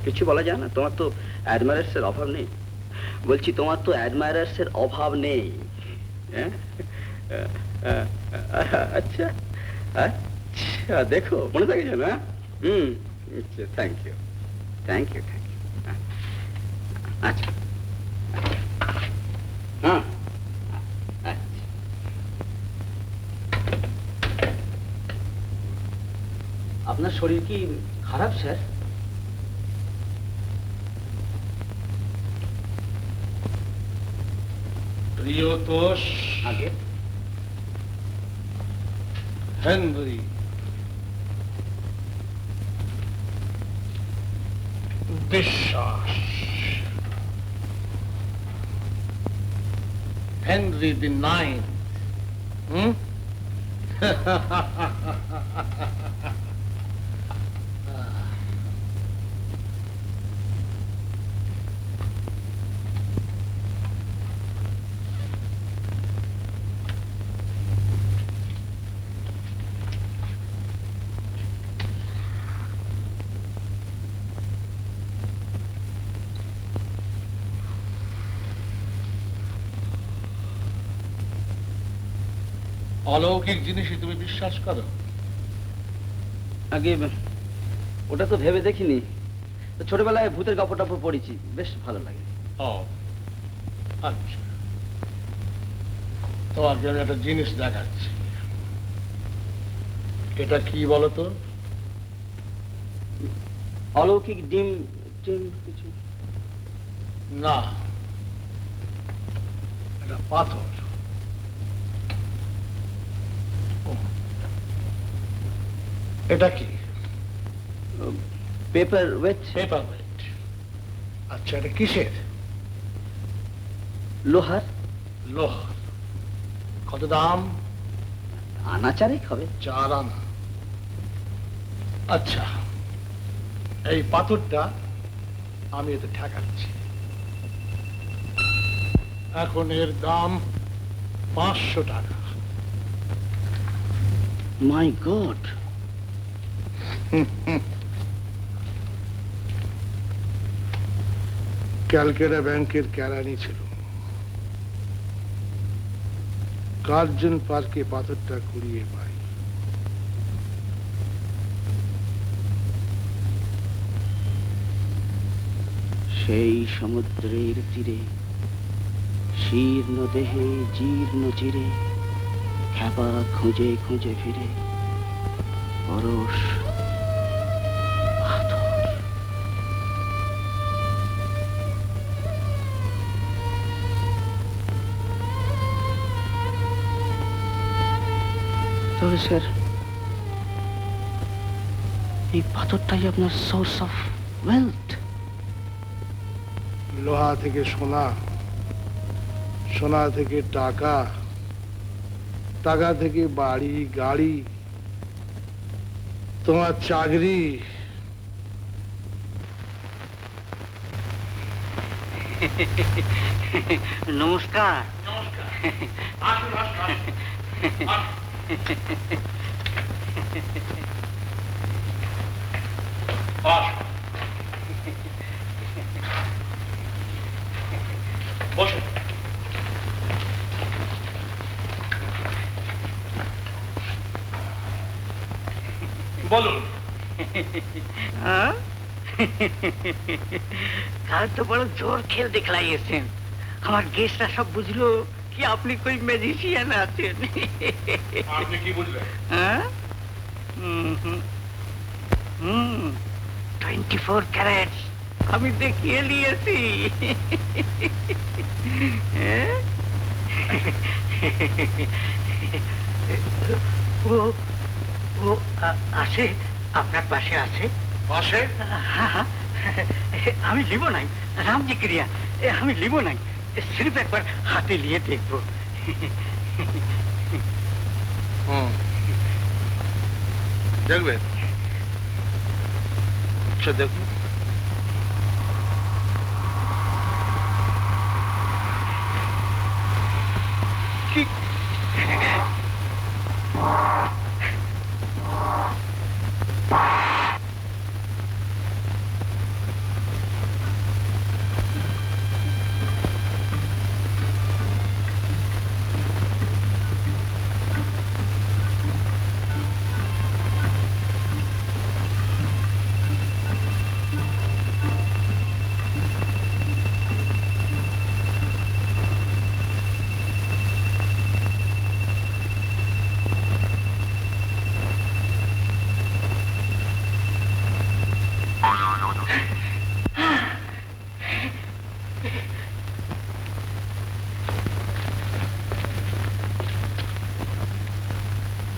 Speaker 1: কিছু বলা যায় না তোমার তো অ্যাডমায়ার্সের অভাব নেই বলছি তোমার তো অ্যাডমায়ার্সের অভাব নেই আচ্ছা আচ্ছা দেখো মনে থাকে যেন আচ্ছা thank you thank you thank you আচ্ছা হ্যাঁ আপনার শরীর কি খারাপ স্যার
Speaker 3: প্রিয়তোষ
Speaker 1: আগে
Speaker 3: হেনরি বিশ্বাস হেনরি the ninth অলৌকিক জিনিসই তুমি বিশ্বাস করো?
Speaker 1: আগে ওটা তো ভেবে দেখিনি, তো ছোটবেলায় ভূতের গল্প টপ্প পড়েছি, বেশ ভালো লাগে।
Speaker 3: ও আচ্ছা, তোমাকে আমি একটা জিনিস দেখাচ্ছি। এটা কি বলো তো?
Speaker 1: অলৌকিক ডিম টিম কিছু
Speaker 3: না, এটা পাথর। ও, এটা কি?
Speaker 1: Paper wait,
Speaker 3: paper wait. আচ্ছা, এটা কিসের?
Speaker 1: লোহার।
Speaker 3: লোহা। কত দাম?
Speaker 1: আনা চারেক হবে।
Speaker 3: 4 আনা। আচ্ছা, এই পাথরটা আমি এতে ঠেকাচ্ছি। এখন এর দাম 500 টাকা।
Speaker 1: মাই গড!
Speaker 3: ক্যালকাটা ব্যাংকের কেরানি ছিল, কার্জন পার্কে পাথরটা কুড়িয়ে পাই।
Speaker 1: সেই সমুদ্রের তীরে শীর্ণ দেহে জীর্ণ চিরে খ্যাপা খুঁজে খুঁজে ফিরে পরশ পাথর। তবে স্যার, এই পাথরটাই আপনার সোর্স অফ ওয়েলথ?
Speaker 3: লোহা থেকে সোনা, সোনা থেকে টাকা, টাকা থেকে বাড়ি গাড়ি, তোমার চাকরি।
Speaker 2: নমস্কার।
Speaker 3: বসো। বলুন।
Speaker 2: কাল তো বড় জোর খেল দেখলাইছেন। আমার গেস্টরা সব বুঝলো কি আপনি কই ম্যাজিশিয়ান আছেন।
Speaker 3: আপনি কি বুঝলেন?
Speaker 2: 24 ক্যারেট আমি দেখিয়ে নিয়েছি। ও ও আছে, আপনার পাশে আছে।
Speaker 3: পাশে?
Speaker 2: আমি লিব নাই, রামজি ক্রিয়া, আমি লিব নাই, সির্ফ একবার হাতে নিয়ে দেখবো।
Speaker 3: দেখবেন? আচ্ছা, দেখুন।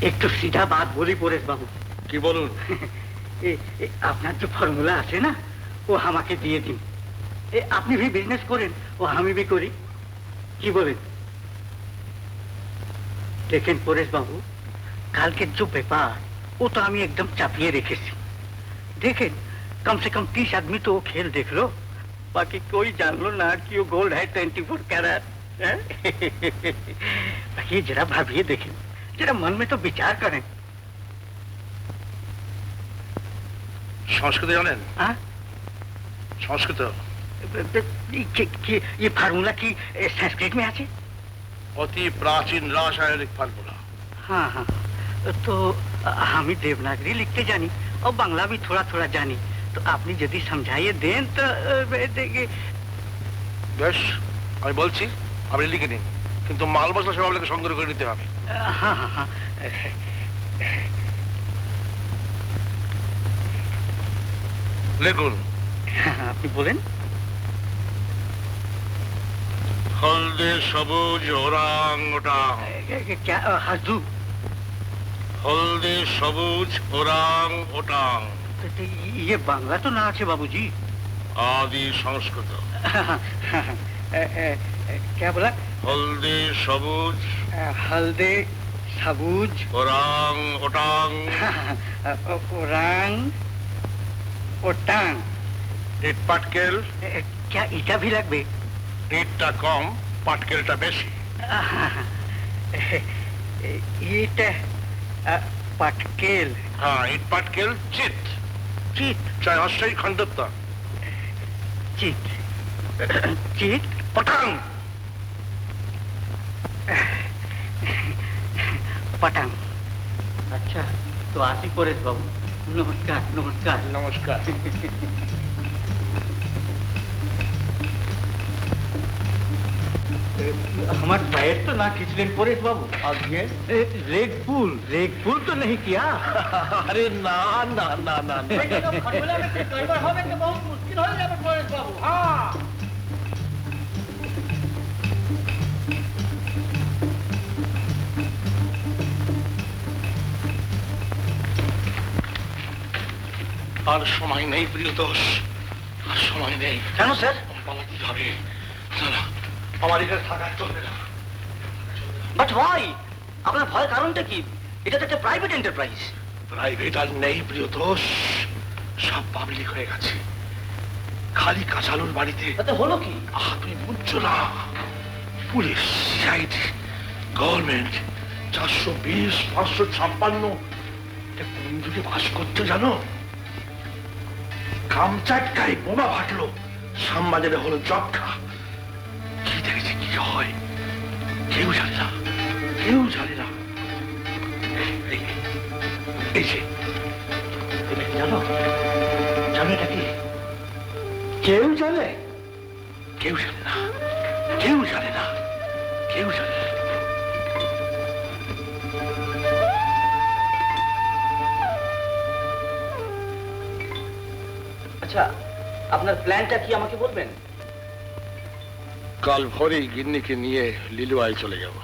Speaker 2: একটু সিধা বাত বলি পরেশ বাবু।
Speaker 3: কি বলুন?
Speaker 2: আপনার যে ফর্মুলা আছে না, ও আমাকে দিয়ে দিন। আপনি भी বিজনেস করেন ও আমি भी করি, কি বলেন? দেখেন পরেশ বাবু, কালকের যে ব্যাপার ও তো আমি একদম চাপিয়ে রেখেছি। देखें कम से कम 30 आदमी तो वो खेल देख लो, बाकी कोई जान लो ना कि वो गोल्ड है 24 कैरेट। बाकी जरा भाविए, देखें जरा मन में तो विचार करें।
Speaker 3: संस्कृत जानेन?
Speaker 2: हाँ,
Speaker 3: संस्कृत
Speaker 2: ये फार्मूला की संस्कृत में आछे?
Speaker 3: अति प्राचीन रासायनिक फार्मूला।
Speaker 2: हाँ हाँ, तो हम देवनागरी लिखते जानी और बांग्ला भी थोड़ा थोड़ा जानी, तो आपने यदि समझाइए दें तो देंगे।
Speaker 3: বেশ, আমি বলছি আপনি লিখে নিন, কিন্তু মাল মশলা সব আপনাকে সংগ্রহ করে নিতে হবে।
Speaker 2: हाँ हाँ हाँ,
Speaker 3: লিখুন।
Speaker 2: আপনি বলেন।
Speaker 3: হলদে সবুজ ওরাং ওটাং,
Speaker 2: क्या हाजू?
Speaker 3: হলদে সবুজ ওরাং ওটাং,
Speaker 2: तो ये बांग्ला तो ना আছে बाबूजी।
Speaker 3: आदि संस्कृत।
Speaker 2: क्या बोला?
Speaker 3: हल्दे सबुज
Speaker 2: हल्दे सबुज
Speaker 3: ओरांग ओटांग
Speaker 2: ओरांग ओटांग।
Speaker 3: इट पाटकेल।
Speaker 2: क्या इटा भी लगबे?
Speaker 3: इटटा कम, पाटकेलटा बेशी।
Speaker 2: इट पाटकेल।
Speaker 3: हाँ, इट पाटकेल चित।
Speaker 2: चित
Speaker 3: चाहे अस्थायी खंडत्ता।
Speaker 2: चित चित
Speaker 3: पटांग
Speaker 2: पटांग। अच्छा, तो आशी परेश बाबू, नमस्कार नमस्कार
Speaker 3: नमस्कार।
Speaker 2: हमारे पैर तो ना खींचलें परेश बाबू। लेग पुल तो नहीं किया।
Speaker 3: अरे ना ना ना ना ना।
Speaker 2: बहुत मुश्किल हो जाए परेश बाबू। हाँ,
Speaker 3: আর সময় নেই প্রিয়তোষ, আর সময় নেই।
Speaker 2: কেন স্যার?
Speaker 3: পালাতে হবে। না না, আমার এখানে থাকা চলবে না।
Speaker 1: বাট ভাই, আপনার ভয়ের কারণটা কি? এটা তো একটা প্রাইভেট এন্টারপ্রাইজ।
Speaker 3: প্রাইভেট আর নেই প্রিয়তোষ, সব পাবলিক হয়ে গেছে। খালি কাঁচালুর বাড়িতে।
Speaker 1: তাতে হলো কি?
Speaker 3: আহ, তুমি বুঝছো না, পুলিশ, সিআইডি, গভর্নমেন্ট 420, 556 কোন যুগে বাস করতে জানো? কামচাটকায় বোমা ফাটলো, শ্যামবাজারে হলো যক্ষা। কি দেখেছি কি হয় কেউ জানে না, কেউ জানে না। এই যে জানো, জানো এটা কি? কেউ জানে? কেউ জানে না, কেউ জানে না, কেউ জানে না।
Speaker 1: আচ্ছা, আপনার প্ল্যানটা কি আমাকে বলবেন?
Speaker 3: কাল ভোরেই গিন্নিকে নিয়ে লিলুয়ায় চলে যাব।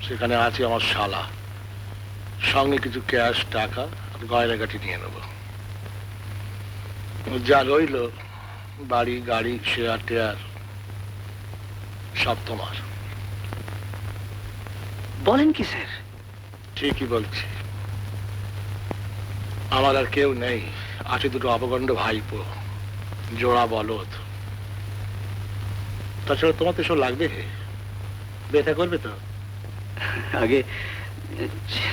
Speaker 3: সেখানে আছে আমার শালা, সঙ্গে কিছু ক্যাশ, টাকা আর গয়নাগাটি নিয়ে নেব। যা রইল বাড়ি, গাড়ি, শেয়ার টেয়ার সব তোমার।
Speaker 1: বলেন কি স্যার?
Speaker 3: ঠিকই বলছি, আমার আর কেউ নেই, আছে দুটো অপগণ্ড ভাইপো, জোড়া বলদ। তাছাড়া তোমার তো সব লাগবে, ব্যথা করবে তো।
Speaker 1: আগে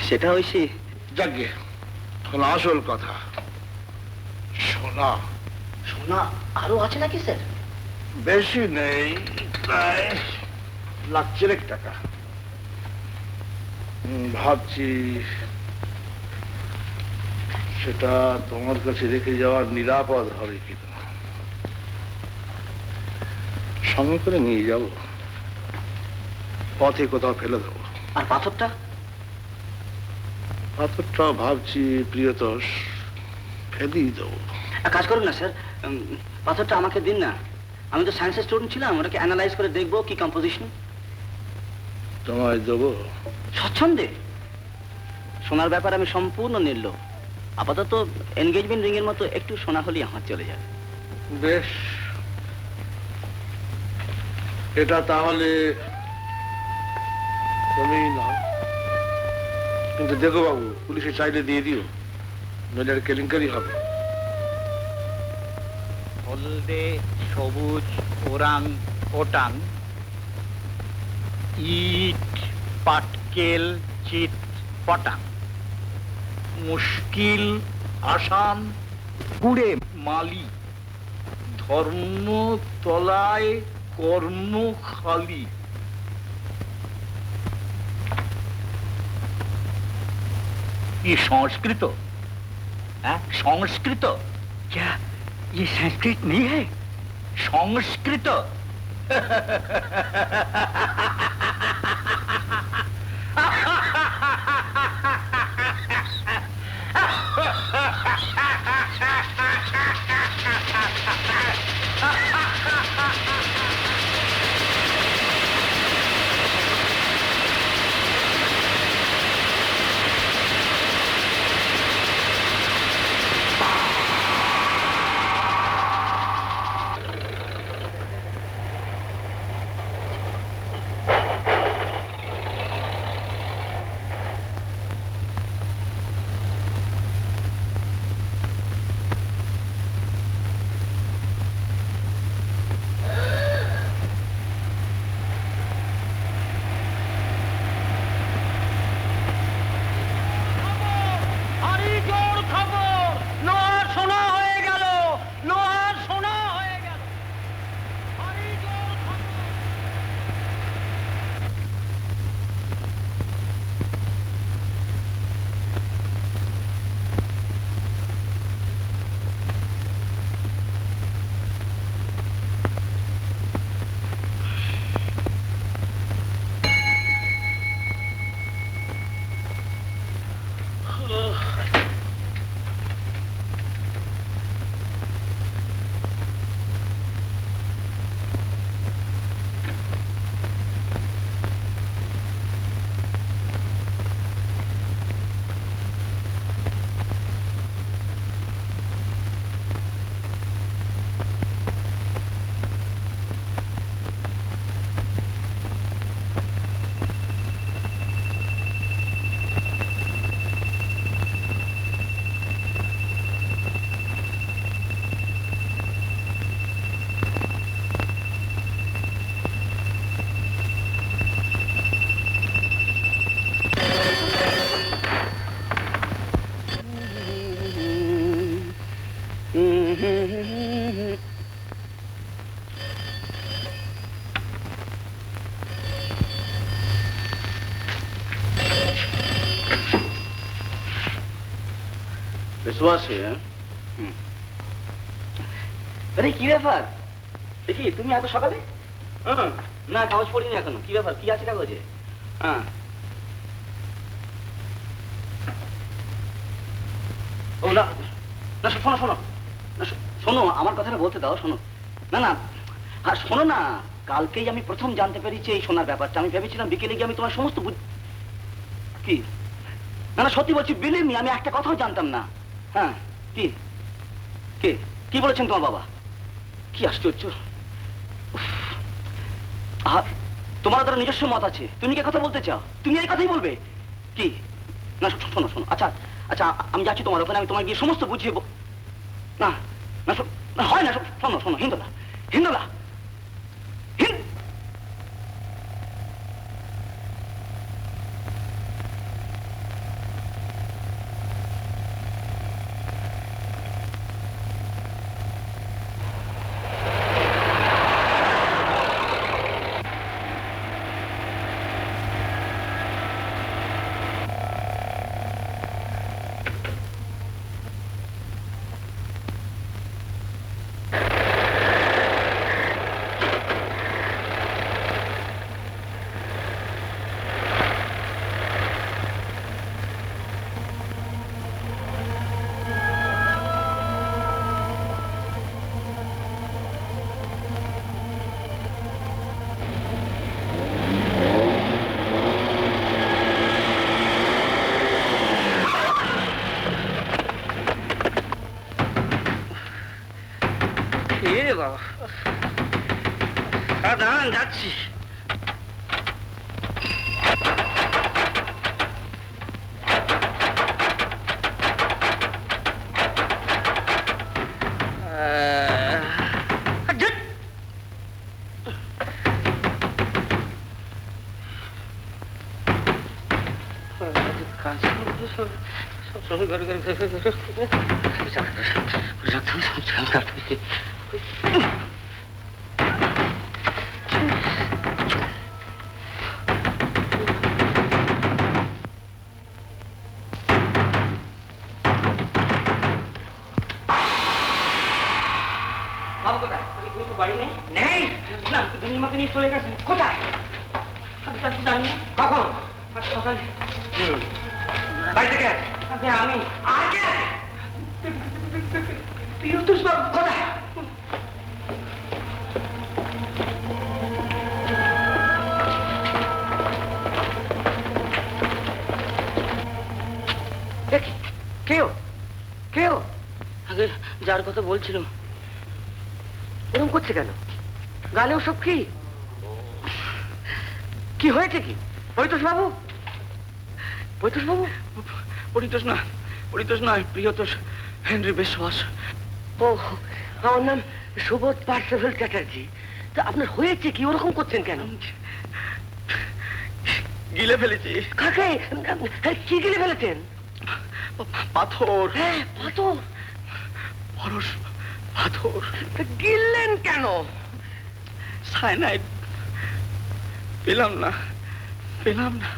Speaker 1: সেটা হয়েছে।
Speaker 3: যাকে এখন আসল কথা, সোনা।
Speaker 1: সোনা আরো আছে নাকি স্যার?
Speaker 3: বেশি নেই, প্রায় লাখ টাকা। ভাবছি সেটা তোমার কাছে রেখে যাওয়ার নিরাপদ হবে কিনা। সঙ্গে করে নিয়ে যাব, পথে কোথাও ফেলে দেবো।
Speaker 1: আর পাথরটা?
Speaker 3: পাথরটা ভাবছি প্রিয়তোষ ফেলেই দেবো।
Speaker 1: এক কাজ করুন না স্যার, পাথরটা আমাকে দিন না। আমি তো সায়েন্সের স্টুডেন্ট ছিলাম, ওটাকে অ্যানালাইজ করে দেখবো কি কম্পোজিশন।
Speaker 3: তোমায় দেবো
Speaker 1: স্বচ্ছন্দে। সোনার ব্যাপারে আমি সম্পূর্ণ নির্লোভ। আপাতত এনগেজমেন্ট রিং এর মতো একটু সোনা হলেই আমার চলে যাবে।
Speaker 3: বেশ, এটা তাহলে তুমি নাও। কিন্তু দেখো বাবু, পুলিশে চাইলে দিয়ে দিও, নইলে আর কেলেঙ্কারি হবে।
Speaker 2: হলদে সবুজ ওরাং ওটাং, ইট পাটকেল চিত পটাং, মুশকিল আসান কুড়ে মালি, ধর্ম তলায় কর্ম খালি।
Speaker 3: ये संस्कृत संस्कृत
Speaker 2: क्या ये संस्कृत नहीं है?
Speaker 3: संस्कृत
Speaker 1: বিশ্বাসী আরে কি ব্যাপার দেখি তুমি এত সকালে না কাগজ পড়িনি এখনো কি ব্যাপার কি আছে কাগজে হ্যাঁ ও না না শোনো শোনো না শোনো আমার কথাটা বলতে দাও শোনো না না আর শোনো না কালকেই আমি প্রথম জানতে পেরেছি এই শোনার ব্যাপারটা আমি ভেবেছিলাম বিকেলে গিয়ে আমি তোমার সমস্ত কি না না সত্যি বলছি বিলিভ মি আমি একটা কথাও জানতাম না হ্যাঁ কি কে কি বলেছেন তোমার বাবা কি আশ্চর্য আর তোমার তার নিজস্ব মত আছে তুমি কি কথা বলতে চাও তুমি এই কথাই বলবে কি না শোনো শোনো আচ্ছা আচ্ছা আমি যাচ্ছি তোমার ওখানে আমি তোমার গিয়ে সমস্ত বুঝিয়ে না না হয় না শোনো শোনো হিন্দুলা হিন্দুলা দাঁড়ান যাচ্ছি
Speaker 2: বাড়ি নেই? নেই না, তুমি আমাকে নিয়ে চলে গেছেন। কোথায়? আমি তো জানি। কখন? আজ সকালে। বাড়ি থেকে? আমি আগে প্রিয়তোষ বাবু কোথায়? কেউ কেউ আগে যার কথা বলছিলাম এরকম করছে কেন? গালে ওসব কি? কি হয়েছে কি? পরিতোষ বাবু? পরিতোষ বাবু? পরিতোষ না, পরিতোষ নয়, প্রিয়তোষ হেনরি বিশ্বাস। ও, আমার নাম সুবোধ পার্সেভেল চ্যাটার্জি। তা আপনার হয়েছে কি? ওরকম করছেন কেন? গিলে ফেলেছি। কাকে? কি গিলে ফেলেছেন? পাথর। হ্যাঁ, পাথর। পরশ পাথর। গিললেন কেন? সাইনাইড পেলাম না, পেলাম না।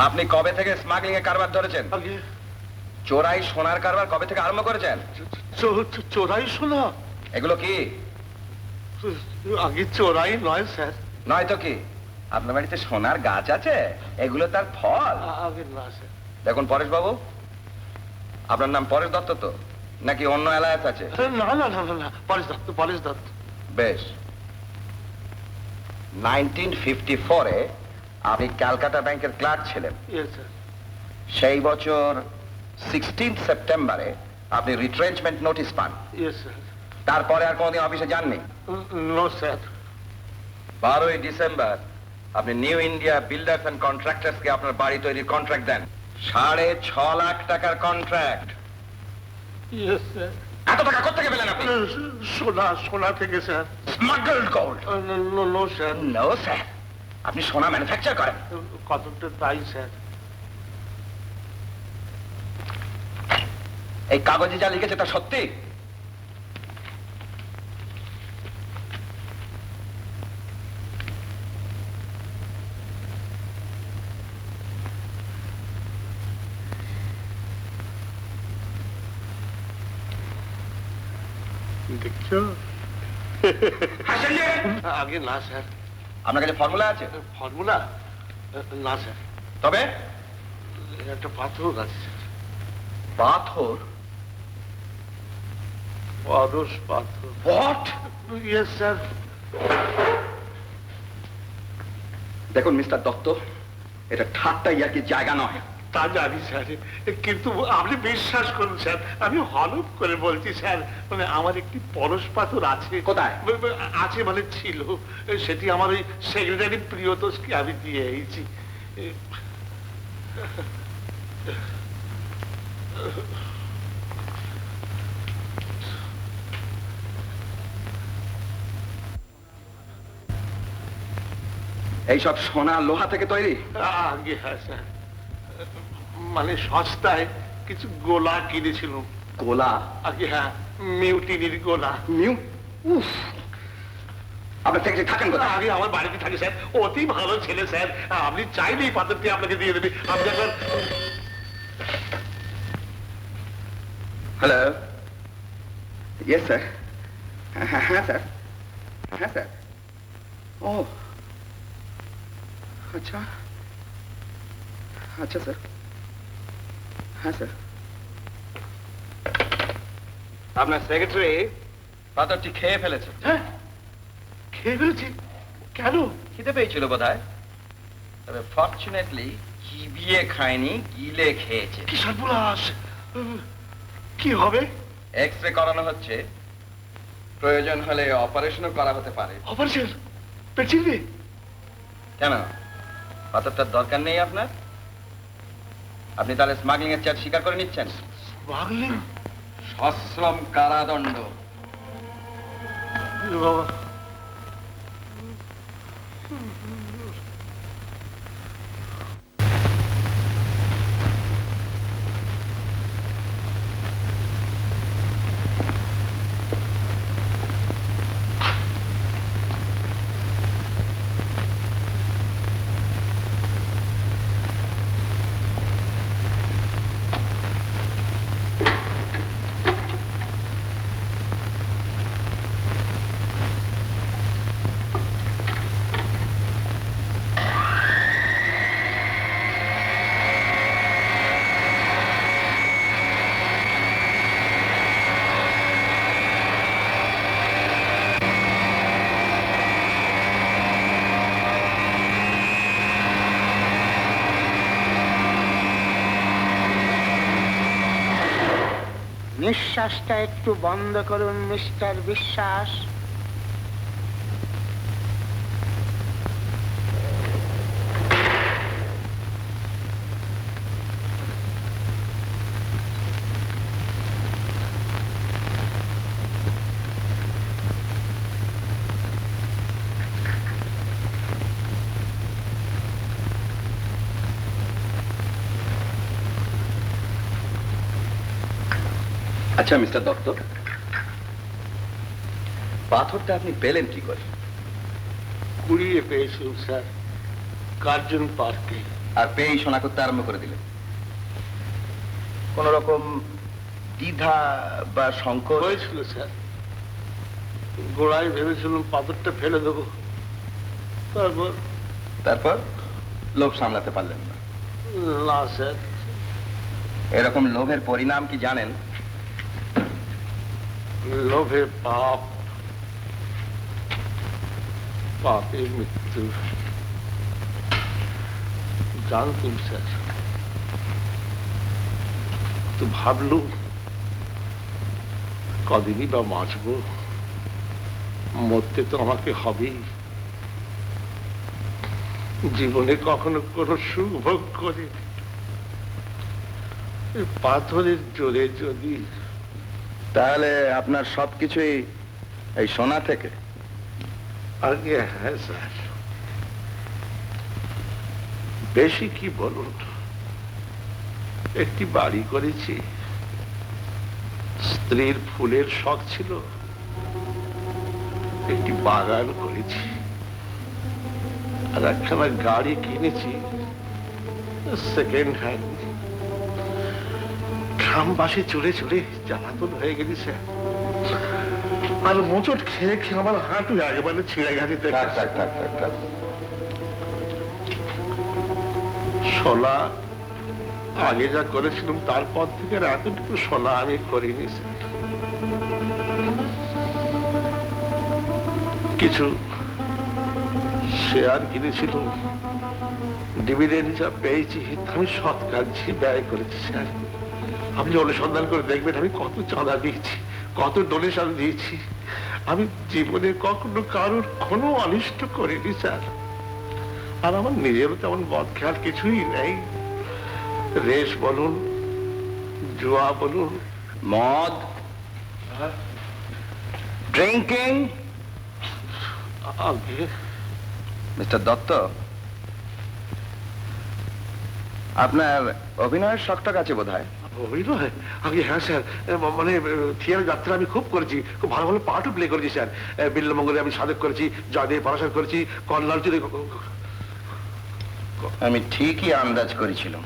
Speaker 9: আপনি কবে থেকে স্মাগলিং এর কারবার ধরেছেন? চোরাই সোনার কারবার কবে থেকে আরম্ভ করেছেন?
Speaker 3: চোরাই শোনা?
Speaker 9: এগুলো কি?
Speaker 3: আগে চোরাই নয় স্যার।
Speaker 9: নয় তো কি? আপনার বাড়িতে সোনার গাছ আছে, এগুলো তার ফল।
Speaker 3: আগে না স্যার।
Speaker 9: দেখুন পরেশ বাবু, আপনার নাম পরেশ দত্ত তো, নাকি অন্য এলায়াস আছে?
Speaker 3: না না না না, পরেশ দত্ত, পরেশ দত্ত।
Speaker 9: বেশ। 1954-এ আপনি ক্যালকাটা ব্যাংকের ক্লার্ক ছিলেন। সেই বছর 16 সেপ্টেম্বরে আপনি রিট্রেঞ্চমেন্ট নোটিশ পান। তারপরে আর কোনদিন অফিসে যাননি?
Speaker 3: No sir.
Speaker 9: 12ই ডিসেম্বর আপনি New India builders and contractors কে আপনার বাড়ি তৈরির কন্ট্রাক্ট দেন। 6.5 লাখ টাকার কন্ট্রাক্ট। এত টাকা কোথেকে পেলেন আপনি?
Speaker 3: সোনা থেকে sir.
Speaker 9: Smuggled gold?
Speaker 3: No sir.
Speaker 9: No sir. আপনি সোনা ম্যানুফ্যাকচার করেন?
Speaker 3: কতটা তাই স্যার।
Speaker 9: এই কাগজে যা লিখেছে তা সত্যি?
Speaker 3: দেখছো? আগে না স্যার।
Speaker 9: আপনার কাছে ফর্মুলা আছে?
Speaker 3: ফর্মুলা? না স্যার।
Speaker 9: তবে
Speaker 3: একটা পাথর আছে।
Speaker 9: পাথর?
Speaker 3: পরশ পাথর।
Speaker 9: হোয়াট?
Speaker 3: Yes sir.
Speaker 9: দেখুন মিস্টার দত্ত, এটা ঠাট্টা ইয়ার্কির জায়গা নয়।
Speaker 3: তা জানি স্যার, কিন্তু আপনি বিশ্বাস করুন স্যার, আমি হলফ করে বলছি স্যার, মানে আমার একটি পরশ পাথর আছে।
Speaker 9: কোথায়
Speaker 3: আছে? মানে ছিল, সেটি আমার ওই সেক্রেটারি প্রিয়তোষকে আমি দিয়ে এসেছি।
Speaker 9: এইসব সোনা লোহা থেকে তৈরি?
Speaker 3: আগে হ্যাঁ স্যার, মানে সস্তায় কিছু গোলা কিনেছিল।
Speaker 9: গোলা?
Speaker 3: আগে হ্যাঁ, মিউটিনির গোলা।
Speaker 9: উফ, আপনার থেকে থাকেন কোথায়?
Speaker 3: আগে আমার বাড়িতে থাকে স্যার, অতি ভালো ছেলে স্যার, আপনি চাইলেই পাথরটি আপনাকে দিয়ে দেবে। আপনি একবার।
Speaker 9: Hello, yes sir. হ্যাঁ হ্যাঁ স্যার, হ্যাঁ স্যার। ও আচ্ছা আচ্ছা স্যার, হ্যাঁ স্যার। আপনার সেক্রেটারি পাথরটি খেয়ে ফেলেছে।
Speaker 3: হ্যাঁ, খেয়ে ফেলেছি? কেন?
Speaker 9: খিদে পেয়েছিল বোধহয়, তবে ফর্চুনেটলি চিবিয়ে খায়নি, গিলে খেয়েছে।
Speaker 3: কি সর্বনাশ! কি হবে?
Speaker 9: এক্স-রে করানো হচ্ছে, প্রয়োজন হলে অপারেশনও করা হতে পারে।
Speaker 3: অপারেশন? পেট ছিঁড়বে?
Speaker 9: কেন, পাথরটার দরকার নেই আপনার? আপনি তাহলে স্মাগলিং এর চার্জ স্বীকার করে নিচ্ছেন?
Speaker 3: স্মাগলিং?
Speaker 9: সশ্রম কারাদণ্ড।
Speaker 3: বাবা,
Speaker 2: নিঃশ্বাসটা একটু বন্ধ করুন মিস্টার বিশ্বাস।
Speaker 9: আচ্ছা মিস্টার দত্ত, পাথরটা আপনি পেলেন কি করে?
Speaker 3: কুড়িয়ে পেয়েছিলাম স্যার, কার্জন পার্কে।
Speaker 9: আর পেয়েই শোনা করতে আরম্ভ করে দিলেন? কোন রকম দ্বিধা বা সংকোচ
Speaker 3: হয়েছিল স্যার। গোড়ায় ভেবেছিলাম পাথরটা ফেলে দেবো,
Speaker 9: তারপর লোভ সামলাতে পারলেন না?
Speaker 3: না স্যার।
Speaker 9: এরকম লোভের পরিণাম কি জানেন?
Speaker 3: লোভে পাপ, পাপে মৃত্যু। জানতুম স্যার, তো ভাবলুম কদিনই বা বাঁচবো, মরতে তো আমাকে হবেই। জীবনে কখনো কোনো সুখ ভোগ করে পাথরের জোরে যদি।
Speaker 9: তাহলে আপনার সবকিছুই এই সোনা থেকে?
Speaker 3: আগে হ্যাঁ স্যার। বেশি কি বলুন, একটি বাড়ি করেছি, স্ত্রীর ফুলের শখ ছিল, একটি বাগান করেছি, আর একখানা গাড়ি কিনেছি সেকেন্ড হ্যান্ড। গ্রামবাসী চলে চলে জ্বালাতন হয়ে গেছে স্যার। আর মোচট খেয়ে খেয়ে আমার হাঁটু একেবারে ছিঁড়ে গেছে। সোনা আগে যা করেছিলাম তারপর থেকে এতটুকু সোনা আমি করিনি স্যার। কিছু শেয়ার কিনেছিলাম, ডিভিডেন্ড যা পেয়েছি আমি সৎ কাজে ব্যয় করেছি স্যার। আপনি অনুসন্ধান করে দেখবেন আমি কত চাঁদা দিয়েছি, কত ডোনেশন দিয়েছি। আমি জীবনে কখনো কারোর কোনো অনিষ্ট করিনি স্যার। আর আমার নিজেরও তেমন মদ খেয়াল কিছুই নেই। রেস বলুন, জুয়া বলুন,
Speaker 9: মদ, ড্রিঙ্কিং। মিস্টার দত্ত, আপনার অভিনয়ের শখটা আছে বোধ হয়?
Speaker 3: অভিনয়? আগে হ্যাঁ স্যার, মানে থিয়েটার যাত্রা আমি খুব করেছি, খুব ভালো ভালো পার্টও প্লে করেছি স্যার। বিল্লমঙ্গলে আমি সাধক করেছি, জয়দেব পড়াশোনা করেছি, কল্যাণ।
Speaker 9: আমি ঠিকই আন্দাজ করেছিলাম।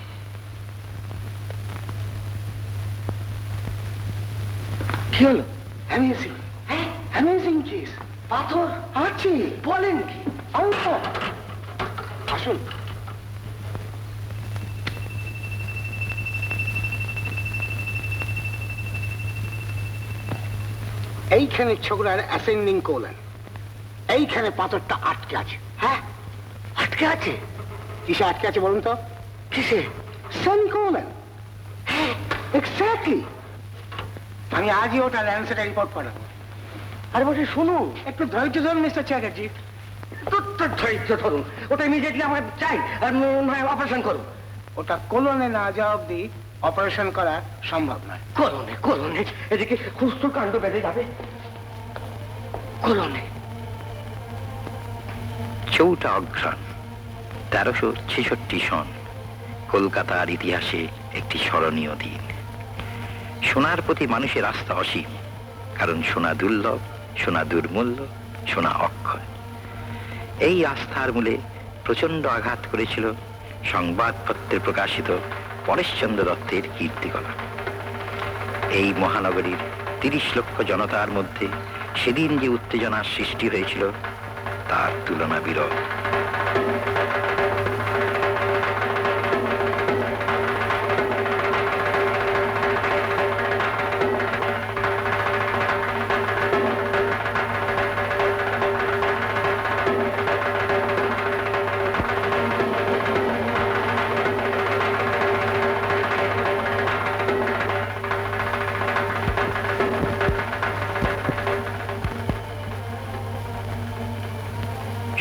Speaker 2: কি হলো? অ্যামেজিং, হ্যাঁ অ্যামেজিং কেস। পাথর আছে বলেন কি? আসুন। এইখানে ছোকরার অ্যাসেন্ডিং কোলন, এইখানে পাথরটা আটকে আছে। হ্যাঁ, আটকে আছে। কিসে আটকে আছে বলুন তো? কিসে? সেমিকোলন। হ্যাঁ, এক্স্যাক্টলি। আমি আজই ওটা ল্যান্সেটে রিপোর্ট পাঠাবো। আরে বসে শুনুন, একটু ধৈর্য ধরুন মিস্টার চ্যাটার্জি। ধৈর্য ধরুন, ওটা ইমিডিয়েটলি আমাকে চাই, আর অপারেশন করুন। ওটা কোলনে না যাওয়া অব্দি অপারেশন করা সম্ভব নয়। কোলনে কোলনে এদিকে সুস্থ কাণ্ড বেঁধে যাবে। কোলনে
Speaker 10: 4 অঘ্রাণ 1366 সন কলকাতার ইতিহাসে একটি স্মরণীয় দিন। সোনার প্রতি মানুষের আস্থা অসীম, কারণ সোনা দুর্লভ, সোনা দুর্মূল্য, সোনা অক্ষয়। এই আস্থার মূলে প্রচন্ড আঘাত করেছিল সংবাদপত্রে প্রকাশিত পরেশচন্দ্র দত্তের কীর্তিকলাপ। এই মহানগরীর 30 লক্ষ জনতার মধ্যে সেদিন যে উত্তেজনার সৃষ্টি হয়েছিল তার তুলনা বিরল।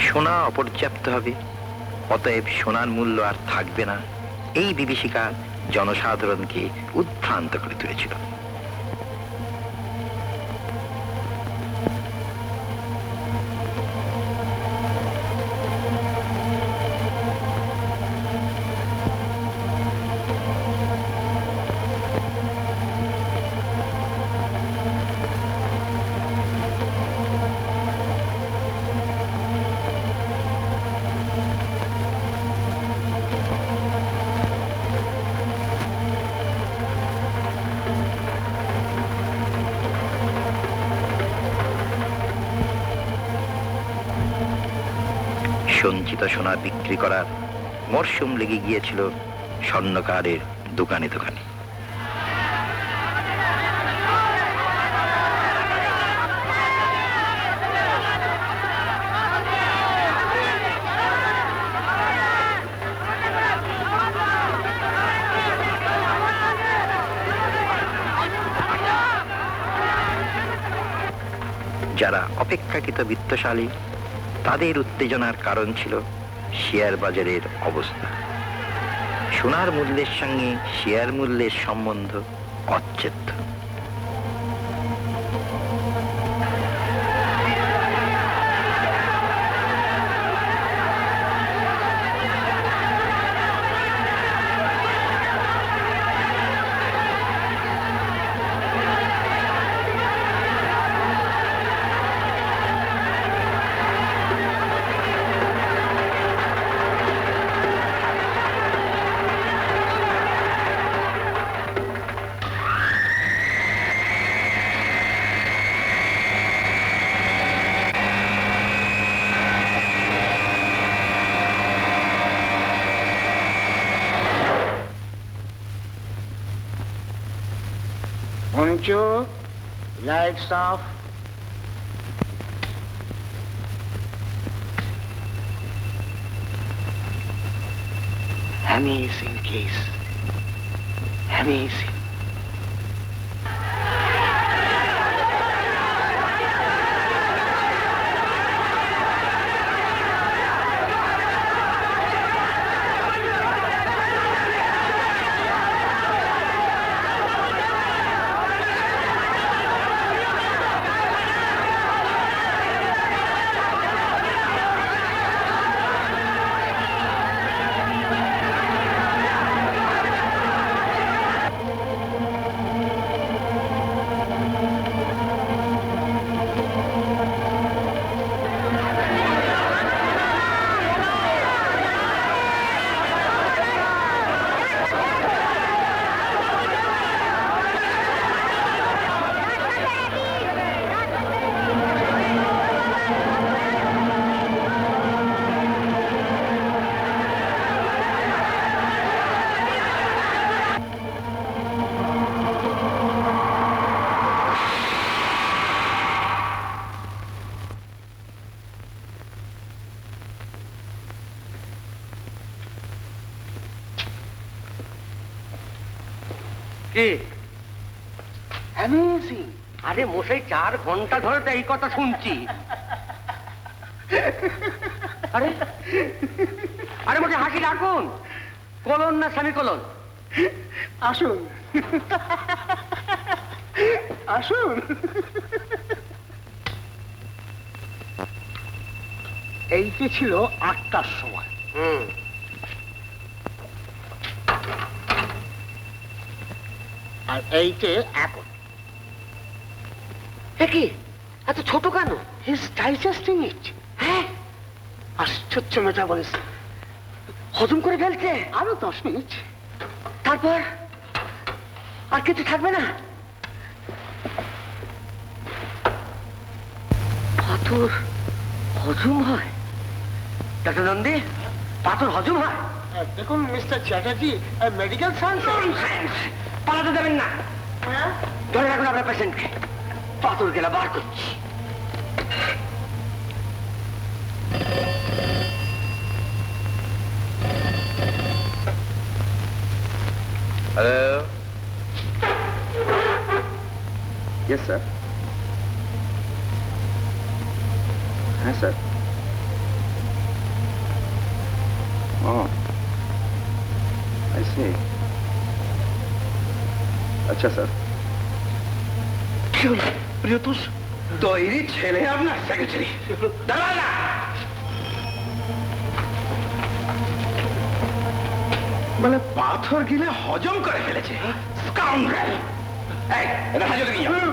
Speaker 10: সোনা অপর্যাপ্ত হবে, অতএব সোনার মূল্য আর থাকবে না, এই বিভীষিকা জনসাধারণকে উদ্ভ্রান্ত করে তুলেছিল। সঞ্চিত সোনা বিক্রি করার মরশুম লেগে গিয়েছিল স্বর্ণকারের দোকানে দোকানে। যারা অপেক্ষাকৃত বিত্তশালী, তাদের উত্তেজনার কারণ ছিল শেয়ার বাজারের অবস্থা। সোনার মূল্যের সঙ্গে শেয়ার মূল্যের সম্বন্ধ অচ্ছেদ্য।
Speaker 2: Poncho, lights off. Amazing case. Amazing. কি অ্যামেজিং! আরে মশাই 4 ঘন্টা ধরে তো এই কথা শুনছি। আরে আরে মশাই হাসি রাখুন। কলন না সেমিকলন? আসুন আসুন। এইটি ছিল 8টার সময়। আর এইটে এখন। কি এত ছোট কেন? হিজ ডাইজেস্টিং ইট। হ্যাঁ, আশ্চর্য মেটাবলিজম। হজম করে ফেলছে। আরো 10 মিনিট, তারপর আর কিছু থাকবে না। পাথর হজম হয়? ডাক্তার নন্দী, পাথর হজম হয়? দেখুন মিস্টার চ্যাটার্জি, মেডিকেল সায়েন্স। পালাতে দেবেন না, ধরে রাখুন আপনার পেশেন্টকে। পাথর গেলা বার করছি।
Speaker 9: Hello, yes sir. হ্যাঁ স্যার। Oh I see. আচ্ছা স্যার। প্রিয়তোষ, তৈরি ছেলে আপনার সেক্রেটারি। দাঁড়ান না। মানে পাথর গিলে হজম করে ফেলেছে। স্কাউন্ড্রেল! এই, এটা হাজতে নিয়ে যাও।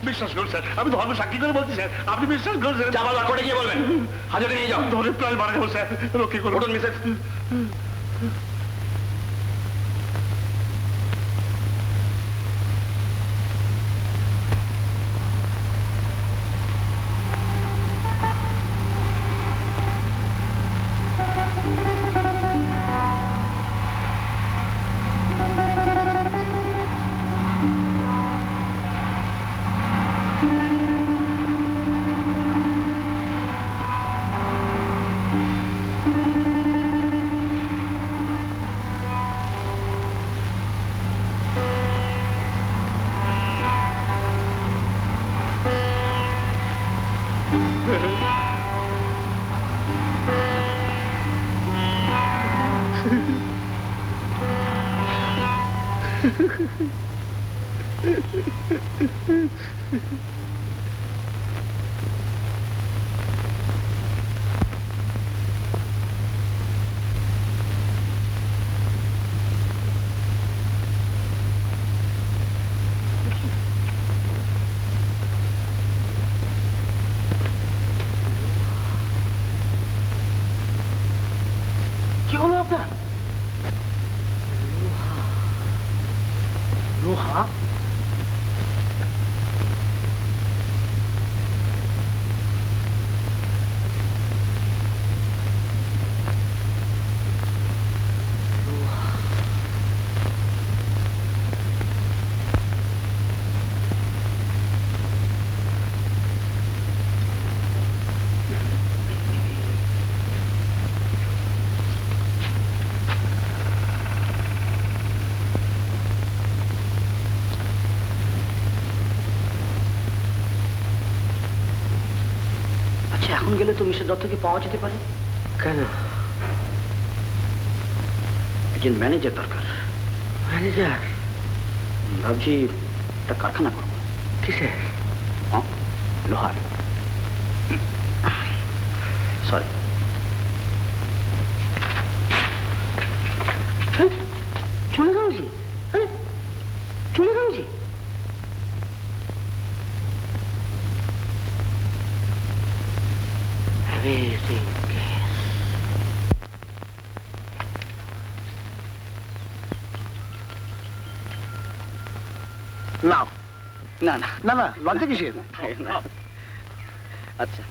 Speaker 3: বিশ্বাস করুন স্যার, আমি ধর্ম সাক্ষী করে বলছি স্যার, আপনি বিশ্বাস করুন স্যার।
Speaker 9: যা বলার কোর্টে গিয়ে বলবেন। হাজতে নিয়ে যাও।
Speaker 3: ধর্মের প্রাণ মারা গেল স্যার, রক্ষী করুন।
Speaker 9: উঠুন মিসেস।
Speaker 2: কি হলো আপনার? লোহা?
Speaker 1: আচ্ছা, এখন গেলে তো মিস্টার দত্তকে পাওয়া যেতে পারে।
Speaker 2: কেন?
Speaker 1: একজন ম্যানেজার দরকার।
Speaker 2: ম্যানেজার?
Speaker 1: ভাবছি একটা কারখানা করবো।
Speaker 2: কিসের?
Speaker 1: লোহার। সরি।
Speaker 2: চলে গেল জি? চলে গেল জি?
Speaker 1: না না না
Speaker 2: না না, লজ্জা কিসের?
Speaker 1: আচ্ছা,